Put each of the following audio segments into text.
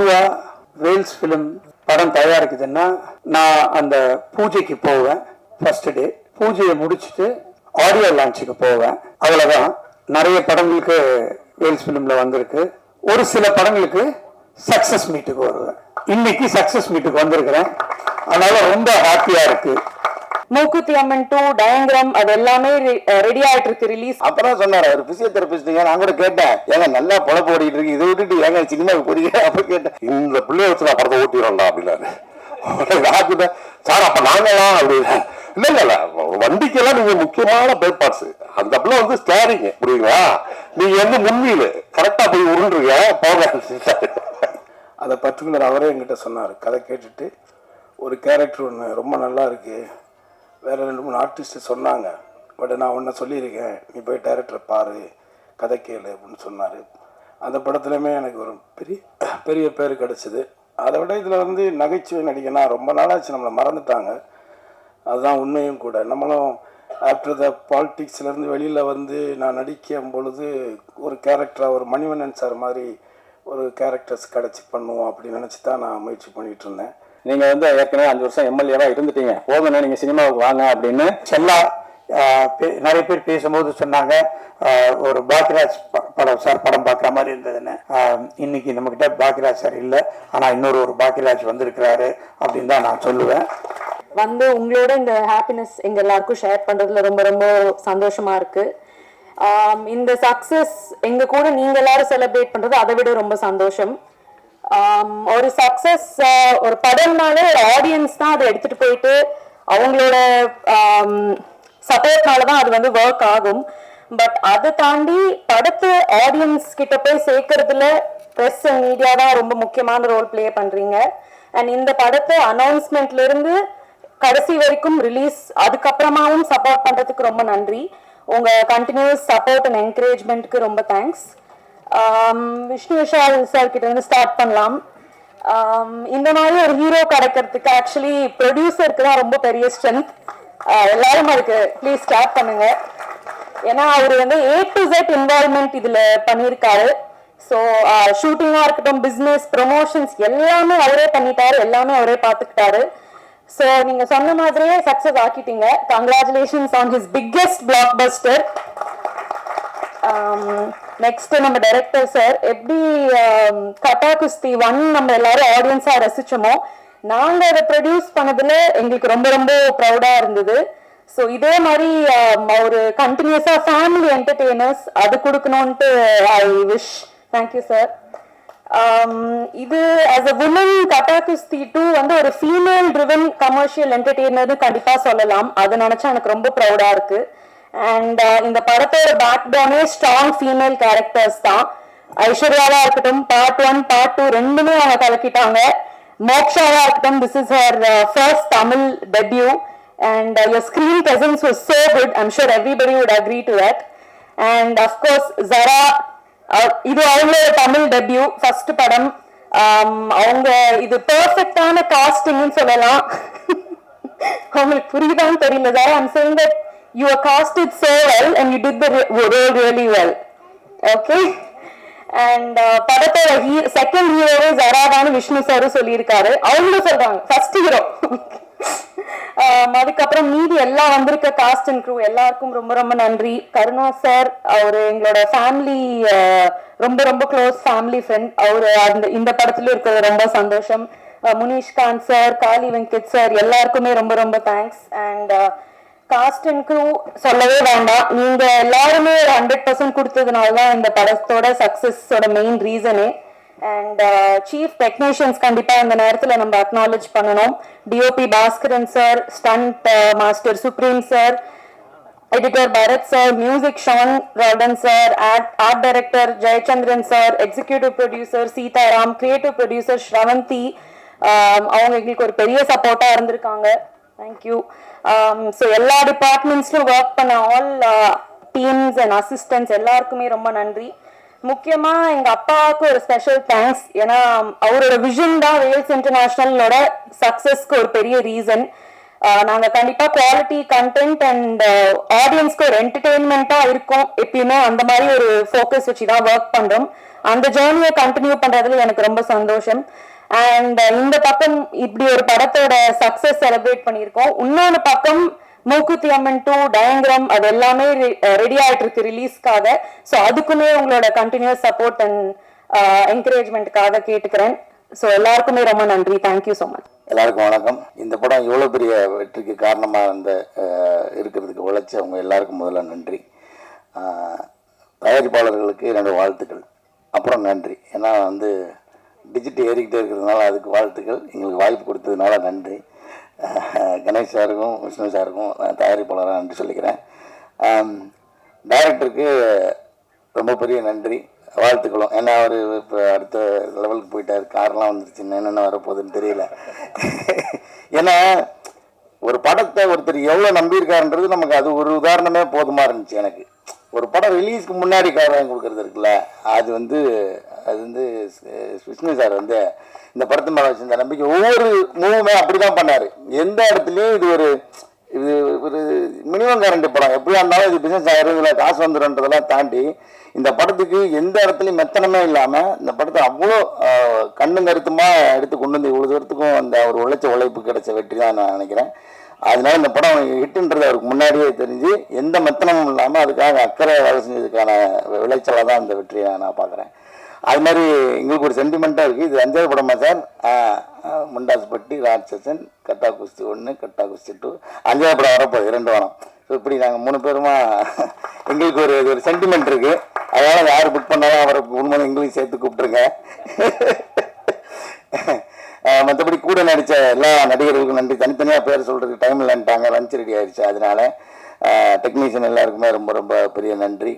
பொதுவாக Wales film படம் தயாரிக்குதுன்னா நான் அந்த பூஜைக்கு போவேன். ஃபர்ஸ்ட் டே பூஜையை முடிச்சுட்டு ஆடியோ லான்ச்சுக்கு போவேன். அவ்வளோதான். நிறைய படங்களுக்கு வேல்ஸ் ஃபிலிம்ல வந்திருக்கு. ஒரு சில படங்களுக்கு சக்சஸ் மீட்டுக்கு வருவேன். இன்னைக்கு சக்சஸ் மீட்டுக்கு வந்திருக்கிறேன். அதனால ரொம்ப ஹாப்பியா இருக்கு. மூக்குத்தி அம்மன் 2 டயங்கிராம் அது எல்லாமே ரெடி ஆயிட்டு இருக்கு ரிலீஸ். அப்பதான் சொன்னாரு அவர் பிசியோதெரபிஸ்ட். நான் கூட கேட்டேன், ஏங்க நல்லா பொழப்பு ஓடிட்டு இருக்கு, இதை விட்டுட்டு ஏங்க சினிமாவுக்கு போறீங்க அப்ப கேட்டேன். இந்த பிள்ளைய வச்சு நான் படத்தை ஓட்டிடும்டா அப்படின்னாரு. சார் அப்ப நாங்களாம் அப்படின்னு இல்ல இல்ல வண்டிக்கெல்லாம் நீங்க முக்கியமான பேர்பாட்ஸ். அந்த பிள்ளை வந்து ஸ்டேரிங் புரியுங்களா, நீங்க வந்து முன்வீல் கரெக்டா போய் உருண்டுருங்க போக. அதை பர்டிகுலர் அவரே என்கிட்ட சொன்னார். கதை கேட்டுட்டு ஒரு கேரக்டர் ஒன்று ரொம்ப நல்லா இருக்கு, வேறு 2-3 ஆர்டிஸ்ட் சொன்னாங்க, பட் நான் ஒன்றை சொல்லியிருக்கேன், நீ போய் டைரக்டரை பாரு, கதை கேளு அப்படின்னு சொன்னார். அந்த படத்துலையுமே எனக்கு ஒரு பெரிய பேர் கிடச்சிது. அதை விட இதில் வந்து நகைச்சுவை நடிகனா ரொம்ப நாளாச்சு, நம்மளை மறந்துட்டாங்க. அதுதான் உண்மையும் கூட. நம்மளும் ஆஃப்டர் த பாலிட்டிக்ஸ்லேருந்து வெளியில் வந்து நான் நடிக்கும் பொழுது ஒரு கேரக்டராக ஒரு மணிவண்ணன் சார் மாதிரி ஒரு கேரக்டர்ஸ் கிடச்சி பண்ணுவோம் அப்படின்னு நினச்சி தான் நான் முயற்சி பண்ணிகிட்டு இருந்தேன். நீங்கள் வந்து ஏற்கனவே 5 வருஷம் எம்எல்ஏவாக இருந்துட்டீங்க, போதும்னா நீங்கள் சினிமாவுக்கு வாங்க அப்படின்னு செல்லா நிறைய பேர் பேசும்போது சொன்னாங்க. ஒரு பாக்யராஜ் படம் சார் படம் பார்க்குற மாதிரி இருந்ததுன்னு. இன்னைக்கு நம்மக்கிட்ட பாக்யராஜ் சார் இல்லை, ஆனால் இன்னொரு பாக்யராஜ் வந்திருக்கிறாரு அப்படின்னு தான் நான் சொல்லுவேன். வந்து உங்களோட இந்த ஹாப்பினஸ் எங்க எல்லாருக்கும் ஷேர் பண்றதுல ரொம்ப ரொம்ப சந்தோஷமா இருக்கு. இந்த சக்சஸ் எங்க கூட நீங்க எல்லாரும் செலிப்ரேட் பண்றது அதை விட ரொம்ப சந்தோஷம். ஒரு சக்சஸ் ஒரு படம்னாலே ஒரு ஆடியன்ஸ் தான் அதை எடுத்துட்டு போயிட்டு அவங்களோட சப்போர்ட்னாலதான் அது வந்து ஒர்க் ஆகும். பட் அதை தாண்டி படத்தை ஆடியன்ஸ் கிட்ட போய் சேர்க்கறதுல பிரஸ் அண்ட் மீடியா தான் ரொம்ப முக்கியமான ரோல் பிளே பண்றீங்க. அண்ட் இந்த படத்தை அனௌன்ஸ்மெண்ட்ல இருந்து கடைசி வரைக்கும் ரிலீஸ் அதுக்கப்புறமாவும் சப்போர்ட் பண்றதுக்கு ரொம்ப நன்றி. உங்க கண்டினியூஸ் சப்போர்ட் அண்ட் என்கரேஜ்மெண்ட்க்கு ரொம்ப தேங்க்ஸ். விஷ்ணு விஷால் சார் கிட்ட இருந்து ஸ்டார்ட் பண்ணலாம். இந்த மாதிரி ஒரு ஹீரோ கிடைக்கிறதுக்கு ஆக்சுவலி ப்ரொடியூசருக்கு தான் ரொம்ப பெரிய ஸ்ட்ரென்த். எல்லாரும் அதுக்கு ப்ளீஸ் ஸ்டார்ட் பண்ணுங்க. ஏன்னா அவர் வந்து A to Z இன்வால்வ்மெண்ட் இதுல பண்ணியிருக்காரு. ஸோ ஷூட்டிங்கா இருக்கட்டும், பிஸ்னஸ், ப்ரொமோஷன்ஸ் எல்லாமே அவரே பண்ணிட்டாரு, எல்லாமே அவரே பார்த்துக்கிட்டாரு. ஸோ நீங்க சொன்ன மாதிரியே சக்சஸ் ஆக்கிட்டீங்க. Congratulations on his biggest blockbuster. Next நம்ம டைரக்டர் சார் எப்படி கட்டா குஸ்தி 1 நம்ம எல்லாரும் ஆடியன்ஸா ரசிச்சோமோ, நாங்க அதை ப்ரொடியூஸ் பண்ணதுல எங்களுக்கு ரொம்ப ரொம்ப ப்ரௌடா இருந்தது. ஸோ இதே மாதிரி ஒரு கண்டினியூஸா ஃபேமிலி என்டர்டெய்னர்ஸ் அது கொடுக்கணும்ட்டு ஐ விஷ். Thank you sir. இது as a woman கட்டா குஸ்தி 2 வந்து ஒரு ஃபீமேல் ட்ரிவன் கமர்ஷியல் என்டர்டெய்னர் கண்டிப்பா சொல்லலாம். அது நினைச்சா எனக்கு ரொம்ப ப்ரௌடா இருக்கு. அண்ட் இந்த படத்தோட பேக் போனே ஸ்ட்ராங் ஃபீமேல் கேரக்டர்ஸ் தான். ஐஸ்வர்யாவா இருக்கட்டும், பார்ட் 1 பார்ட் 2 ரெண்டுமே அவங்க கலக்கிட்டாங்க. மோக்ஷாவா இருக்கட்டும், this is her first Tamil debut and your screen presence was so good. I'm sure everybody would agree to that. And of course Zara, இது அவங்களோட தமிழ் டெபியூ ஃபர்ஸ்ட் படம். அவங்க இது பெர்ஃபெக்டான காஸ்டிங்னு சொல்லலாம். உங்களுக்கு புரியுதான்னு தெரியல Zara, I'm saying that you are casted so well and you did the role really well. Okay. And படத்தோட second ஹீரோவே Zara தான் விஷ்ணு சாரும் சொல்லியிருக்காரு. அவங்களும் சொல்றாங்க ஃபர்ஸ்ட் ஹீரோ. அதுக்கப்புறம் மீதி எல்லாம் வந்திருக்க காஸ்ட் அண்ட் க்ரூ எல்லாருக்கும் ரொம்ப ரொம்ப நன்றி. கருணா சார் அவரு எங்களோட ஃபேமிலி ரொம்ப ரொம்ப க்ளோஸ் ஃபேமிலி ஃப்ரெண்ட். அவரு இந்த படத்துல இருக்கிறது ரொம்ப சந்தோஷம். முனிஷ்காந்த் சார், காளி வெங்கட் சார் எல்லாருக்குமே ரொம்ப ரொம்ப thanks. And cast and crew சொல்லவே வேண்டாம், நீங்க எல்லாருமே 100% கொடுத்ததுனாலதான் இந்த படத்தோட சக்சஸோட மெயின் ரீசனே. அண்ட் சீஃப் டெக்னீஷியன்ஸ் கண்டிப்பா இந்த நேரத்துல நம்ம அக்னாலேஜ் பண்ணணும். DOP Bhaskaran sir, stunt master Supreme sir, editor Bharath sir, music Sean Roldan sir, art director Jayachandran sir, executive producer Seetharam, creative producer Sravanthi. அவங்க எங்களுக்கு ஒரு பெரிய சப்போர்ட்டா இருந்திருக்காங்க. தேங்க்யூ. ஸோ எல்லா டிபார்ட்மெண்ட்ஸ்லும் ஒர்க் பண்ண ஆல் டீம்ஸ் அண்ட் அசிஸ்டன்ட்ஸ் எல்லாருக்குமே ரொம்ப நன்றி. முக்கியமா எங்க அப்பாவுக்கு ஒரு ஸ்பெஷல் தேங்க்ஸ். ஏன்னா அவரோட விஷன் தான் வேல்ஸ் இன்டர்நேஷனலோட சக்சஸ்க்கு ஒரு பெரிய ரீசன். நாங்க கண்டிப்பா குவாலிட்டி கண்டென்ட் அண்ட் ஆடியன்ஸ்க்கு ஒரு என்டர்டெயின்மெண்டா இருக்கும் எப்பயுமே. அந்த மாதிரி ஒரு ஃபோக்கஸ் வச்சுதான் ஒர்க் பண்றோம். அந்த ஜேர்னியை கண்டினியூ பண்றதுல எனக்கு ரொம்ப சந்தோஷம். அண்ட் இந்த பக்கம் இப்படி ஒரு படத்தோட சக்சஸ் செலிப்ரேட் பண்ணியிருக்கோம். இன்னொன்று பக்கம் மூக்குத்தி அம்மன் 2 டயங்கிராம் அது எல்லாமே ரெடி ஆயிட்டு இருக்கு ரிலீஸ்க்காக. ஸோ அதுக்குமே உங்களோட கண்டினியூஸ் சப்போர்ட் அண்ட் என்கரேஜ்மெண்ட்டுக்காக கேட்டுக்கிறேன். ஸோ எல்லாருக்குமே ரொம்ப நன்றி. Thank you so much. எல்லாருக்கும் வணக்கம். இந்த படம் இவ்வளோ பெரிய வெற்றிக்கு காரணமாக அந்த இருக்கிறதுக்கு உழைச்சி அவங்க எல்லாருக்கும் முதல்ல நன்றி. தயாரிப்பாளர்களுக்கு என்னோடய வாழ்த்துக்கள். அப்புறம் நன்றி. ஏன்னா டிஜிட்டல் ஏறிக்கிட்டே இருக்கிறதுனால அதுக்கு வாழ்த்துக்கள். எங்களுக்கு வாய்ப்பு கொடுத்ததுனால நன்றி. கணேஷ் சாருக்கும் விஷ்ணு சாருக்கும் தயாரிப்பாளராக நன்றி சொல்லிக்கிறேன். டைரக்டருக்கு ரொம்ப பெரிய நன்றி, வாழ்த்துக்களும். ஏன்னா அவர் இப்போ அடுத்த லெவலுக்கு போயிட்டார். கார்லாம் வந்துருச்சு, என்னென்ன வரப்போகுதுன்னு தெரியல. ஏன்னா ஒரு படத்தை ஒருத்தர் எவ்வளோ நம்பியிருக்காருன்றது நமக்கு அது ஒரு உதாரணமே போதுமா இருந்துச்சு. எனக்கு ஒரு படம் ரிலீஸ்க்கு முன்னாடி கார் வாங்கி கொடுக்குறது இருக்குல்ல, அது விஷ்ணு சார் இந்த படத்து மேலே வச்சிருந்த நம்பிக்கை ஒவ்வொரு மூவுமே அப்படி தான் பண்ணார். எந்த இடத்துலையும் இது ஒரு மினிமம் கேரண்டி படம், எப்படியா இருந்தாலும் இது பிஸ்னஸ் ஆயிரும், இதில் காசு வந்துடும்ன்றதெல்லாம் தாண்டி இந்த படத்துக்கு எந்த இடத்துலையும் மெத்தனமே இல்லாமல் இந்த படத்தை அவ்வளோ கண்ணும் கருத்துமாக எடுத்து கொண்டு வந்து இவ்வளோ தூரத்துக்கும் அந்த ஒரு உழைப்பு கிடைச்ச வெற்றி தான் நான் நினைக்கிறேன். அதனால இந்த படம் ஹிட்டுன்றது அவருக்கு முன்னாடியே தெரிஞ்சு எந்த மெத்தனமும் இல்லாமல் அதுக்காக அக்கறை வேலை செஞ்சதுக்கான விளைச்சலாக தான் அந்த வெற்றியை நான் பார்க்குறேன். அது மாதிரி எங்களுக்கு ஒரு சென்டிமெண்ட்டாக இருக்குது. இது 5வது படமா சார்? முண்டாசுப்பட்டி, ராட்சசன், கட்டா குஸ்தி 1, கட்டா குஸ்தி 2, 5வது படம் வரப்போகுது 2 வாரம். ஸோ இப்படி நாங்கள் 3 பேருமா எங்களுக்கு ஒரு சென்டிமெண்ட் இருக்குது. அதனால் யார் புக் பண்ணாலும் அவரை உண்மையை எங்களையும் சேர்த்து கூப்பிட்ருங்க. மற்றபடி கூட நடித்த எல்லா நடிகர்களுக்கும் நன்றி. தனித்தனியாக பேர் சொல்கிறதுக்கு டைம் இல்லைன்ட்டாங்க, லஞ்ச் ரெடி ஆகிடுச்சு. அதனால் டெக்னீஷியன் எல்லாருக்குமே ரொம்ப ரொம்ப பெரிய நன்றி.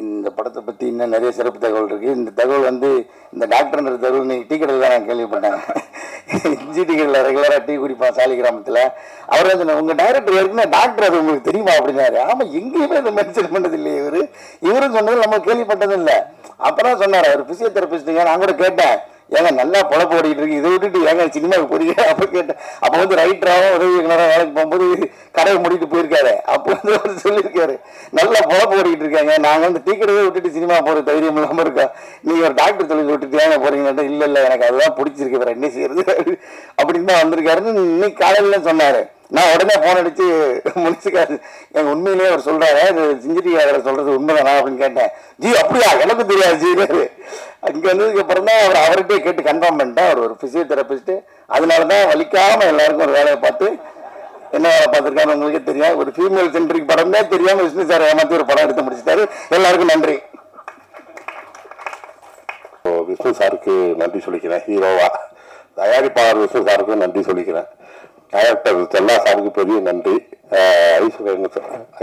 இந்த படத்தை பற்றி இன்னும் நிறைய சிறப்பு தகவல் இருக்குது. இந்த தகவல் இந்த டாக்டர்ன்ற தகவல் நீங்கள் டீ கடையில் தான் நான் கேள்விப்பட்டேன். இஞ்சி டீ கடையில் ரெகுலராக டீ குடிப்பான் சாலி கிராமத்தில். அவர் சொன்னார், உங்கள் டைரக்டர் ஏற்கனவே டாக்டர், அது உங்களுக்கு தெரியுமா அப்படின்னாரு. ஆமாம், எங்கேயுமே இந்த மென்ஷன் பண்ணது இல்லையே. இவரும் சொன்னது நம்ம கேள்விப்பட்டதும் இல்லை. அப்புறம் சொன்னார், அவர் ஃபிசியோதெரபிஸ்ட்டுங்க. நான் கூட கேட்டேன், ஏங்க நல்லா பொழப்பு ஓடிட்டு இருக்கு, இதை விட்டுட்டு ஏங்க சினிமாவுக்கு போறீங்க அப்போ கேட்டேன். அப்போ ரைட்டராகவும் உதவி இயக்குனராக வேலைக்கு போகும்போது கடையை மூடிட்டு போயிருக்காரு. அப்போ அவர் சொல்லியிருக்காரு, நல்லா பொழப்பு ஓடிட்டு இருக்காங்க, நாங்கள் டீ கடையை விட்டுட்டு சினிமா போகிற தைரியம் இல்லாமல் இருக்கோம், நீங்கள் ஒரு டாக்டர் தொழில் விட்டுட்டு ஏங்க போறீங்கன்னா, இல்லை எனக்கு அதுதான் பிடிச்சிருக்கு, வேறு என்ன செய்யறது அப்படின்னு தான் வந்திருக்காருன்னு இன்னைக்கு காலையில் சொன்னார். நான் உடனே ஃபோன் அடித்து முடிச்சுக்காரு, எங்கள் உண்மையிலேயே அவர் சொல்கிறாரு, இது சிஞ்சிட்டிக்காரரை சொல்கிறது உண்மைதானா அப்படின்னு கேட்டேன். ஜி அப்படியா, எனக்கு தெரியாது ஜி. இங்கே வந்ததுக்கு அப்புறம் தான் அவர்கிட்டே கேட்டு கன்ஃபார்ம் பண்ணிட்டேன். அவர் ஒரு ஃபிசியோதெரபிஸ்ட்டு. அதனால தான் வலிக்காமல் எல்லாருக்கும் ஒரு வேலையை பார்த்து என்ன வேலை பார்த்துருக்கான்னு உங்களுக்கே தெரியும். ஒரு ஃபீமேல் சென்ட்ரிக் படம் தான் தெரியாமல் விஷ்ணு சார் ஏமாற்றி ஒரு படம் எடுத்து முடிச்சுட்டாரு. எல்லாருக்கும் நன்றி. விஷ்ணு சாருக்கு நன்றி சொல்லிக்கிறேன். ஹீரோவா தயாரிப்பாளர் விஷ்ணு சாருக்கு நன்றி சொல்லிக்கிறேன். டைரக்டர் செல்லா சாருக்கு பெரிய நன்றி.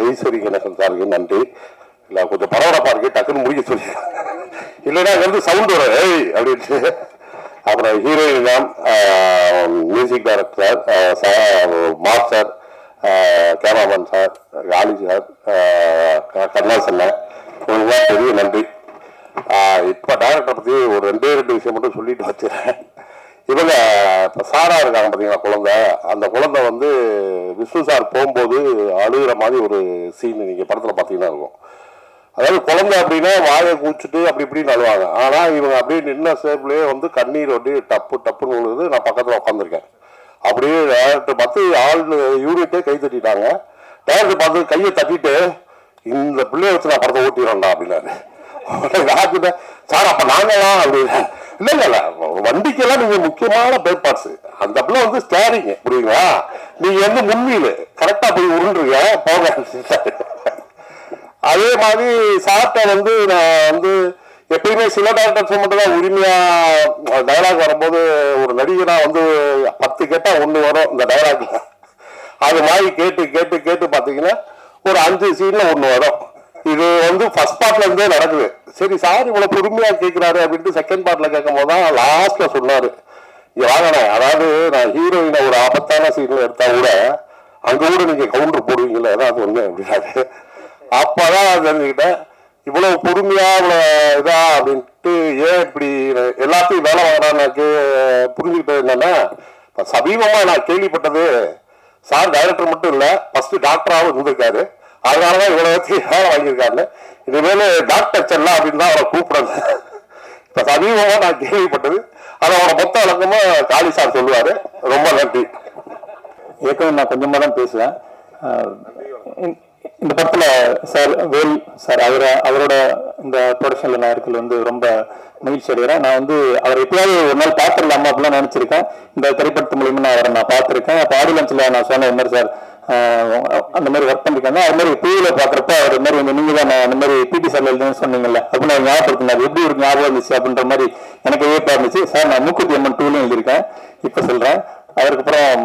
ஐஸ்வரி கணேசன் சாருக்கு நன்றி. இல்லை கொஞ்சம் பரவாயில்லப்பா இருக்கு, டக்குன்னு முடிக்க சொல்லிக்கிறேன். இல்லைன்னா சவுண்ட் வரும் ஏய் அப்படின்ட்டு. அப்புறம் ஹீரோயின் தான் music director sir, mass sir, cameraman sir, காலி சார், கருணாசன், உங்களுக்கு பெரிய நன்றி. இப்போ டைரக்டரை பற்றி ஒரு 2 விஷயம் மட்டும் சொல்லிட்டு வச்சுறேன். இவங்க இப்போ சாரா இருக்காங்க பார்த்தீங்களா, குழந்தை. அந்த குழந்தை விஷ்ணு சார் போகும்போது அழுகிற மாதிரி ஒரு சீன் நீங்கள் படத்தில் பார்த்தீங்கன்னா இருக்கும். அதாவது குழந்தை அப்படின்னா வாயை கூச்சிட்டு அப்படி இப்படின்னு அழுவாங்க. ஆனால் இவங்க அப்படியே நின்ன சேப்லேயே கண்ணீர் டப்புன்னு விழுது. நான் பக்கத்தில் உட்காந்துருக்கேன். அப்படியே டேரக்டர் பார்த்து ஆள் யூனிட்டே கை தட்டிட்டாங்க. டேரக்டர் பார்த்து கையை தட்டிட்டு, இந்த பிள்ளைய வச்சு நான் படத்தை ஓட்டிடுறேன்டா அப்படின்னாரு. ராஜிட்ட சார் அப்போ நாங்களாம் அப்படின்னு. இல்லை வண்டிக்கெல்லாம் நீங்கள் முக்கியமான பேர்பார்ட்ஸு. அந்த பிள்ளை ஸ்டேரிங் புரியுங்களா, நீங்கள் முன்வீல் கரெக்டாக போய் உருண்டுருங்க போக. அதே மாதிரி சார்ட்ட நான் எப்பயுமே சில டேரக்டர்ஸ் மட்டும் தான் உரிமையாக டைலாக் வரும்போது ஒரு நடிகனா 10 கேட்டால் 1 வரும் இந்த டைலாக். அது மாதிரி கேட்டு கேட்டு கேட்டு பார்த்தீங்கன்னா ஒரு 5 சீன்ல 1 வரும். இது ஃபர்ஸ்ட் பார்ட்ல இருந்தே நடக்குது. சரி சார் இவ்வளவு பொறுமையா கேட்கிறாரு அப்படின்ட்டு செகண்ட் பார்ட்ல கேட்கும் போதுதான் லாஸ்ட்ல சொன்னாரு, இங்க வாங்கினேன், அதாவது நான் ஹீரோயினை ஒரு ஆபத்தான சீன்ல எடுத்தா கூட அங்க கூட நீங்க கவுண்டர் போடுவீங்கல்ல, ஏதாவது ஒண்ணு அப்படின்னாரு. அப்பதான் தெரிஞ்சுக்கிட்டேன் இவ்வளவு பொறுமையா இவ்வளவு இதா அப்படின்ட்டு. ஏன் இப்படி எல்லாத்தையும் வேலை வாங்குறான்னு புரிஞ்சுக்கிட்டது என்னன்னா, சமீபமா நான் கேள்விப்பட்டது, சார் டைரக்டர் மட்டும் இல்ல ஃபர்ஸ்ட் டாக்டராகவும் இருந்திருக்காரு. அதனாலதான் இவ்வளவு வேலை வாங்கியிருக்காரு. இனிமேல் டாக்டர் செல்லா அப்படின்னு தான் அவரை கூப்பிடுறது. இப்போ சமீபமாக நான் கேள்விப்பட்டது அதை அவரை மொத்த வழக்கமாக காளி சார் சொல்லுவார். ரொம்ப நன்றி. ஏற்கனவே நான் கொஞ்சமாக தான் பேசுவேன். இந்த படத்துல சார் வேல் சார் அவரோட இந்த ப்ரொடக்ஷன்ல நான் இருக்கிறது வந்து ரொம்ப மகிழ்ச்சி அடைகிறேன். நான் வந்து அவர் எப்பயாவது ஒரு நாள் பார்த்துடலாமா அப்படிலாம் நினைச்சிருக்கேன். இந்த திரைப்படத்து மூலியமா நான் பார்த்துருக்கேன். அப்போ ஆடி லஞ்சில் நான் சொன்னேன், இந்த மாதிரி சார் அந்த மாதிரி ஒர்க் பண்ணிருக்காங்க. அது மாதிரி டிவியில பாக்குறப்ப அவர் இந்த மாதிரி நீங்க தான் அந்த மாதிரி பிடி சார்ல எழுதுன்னு சொன்னீங்கல்ல அப்படின்னு அவர் ஞாபகப்படுத்தினார். எப்படி ஒரு ஞாபகம் இருந்துச்சு அப்படின்ற மாதிரி எனக்கு வியப்பா இருந்துச்சு. சார் நான் மூக்குத்தி அம்மன் 2லையும் எழுதியிருக்கேன், இப்ப சொல்றேன். அதுக்கப்புறம்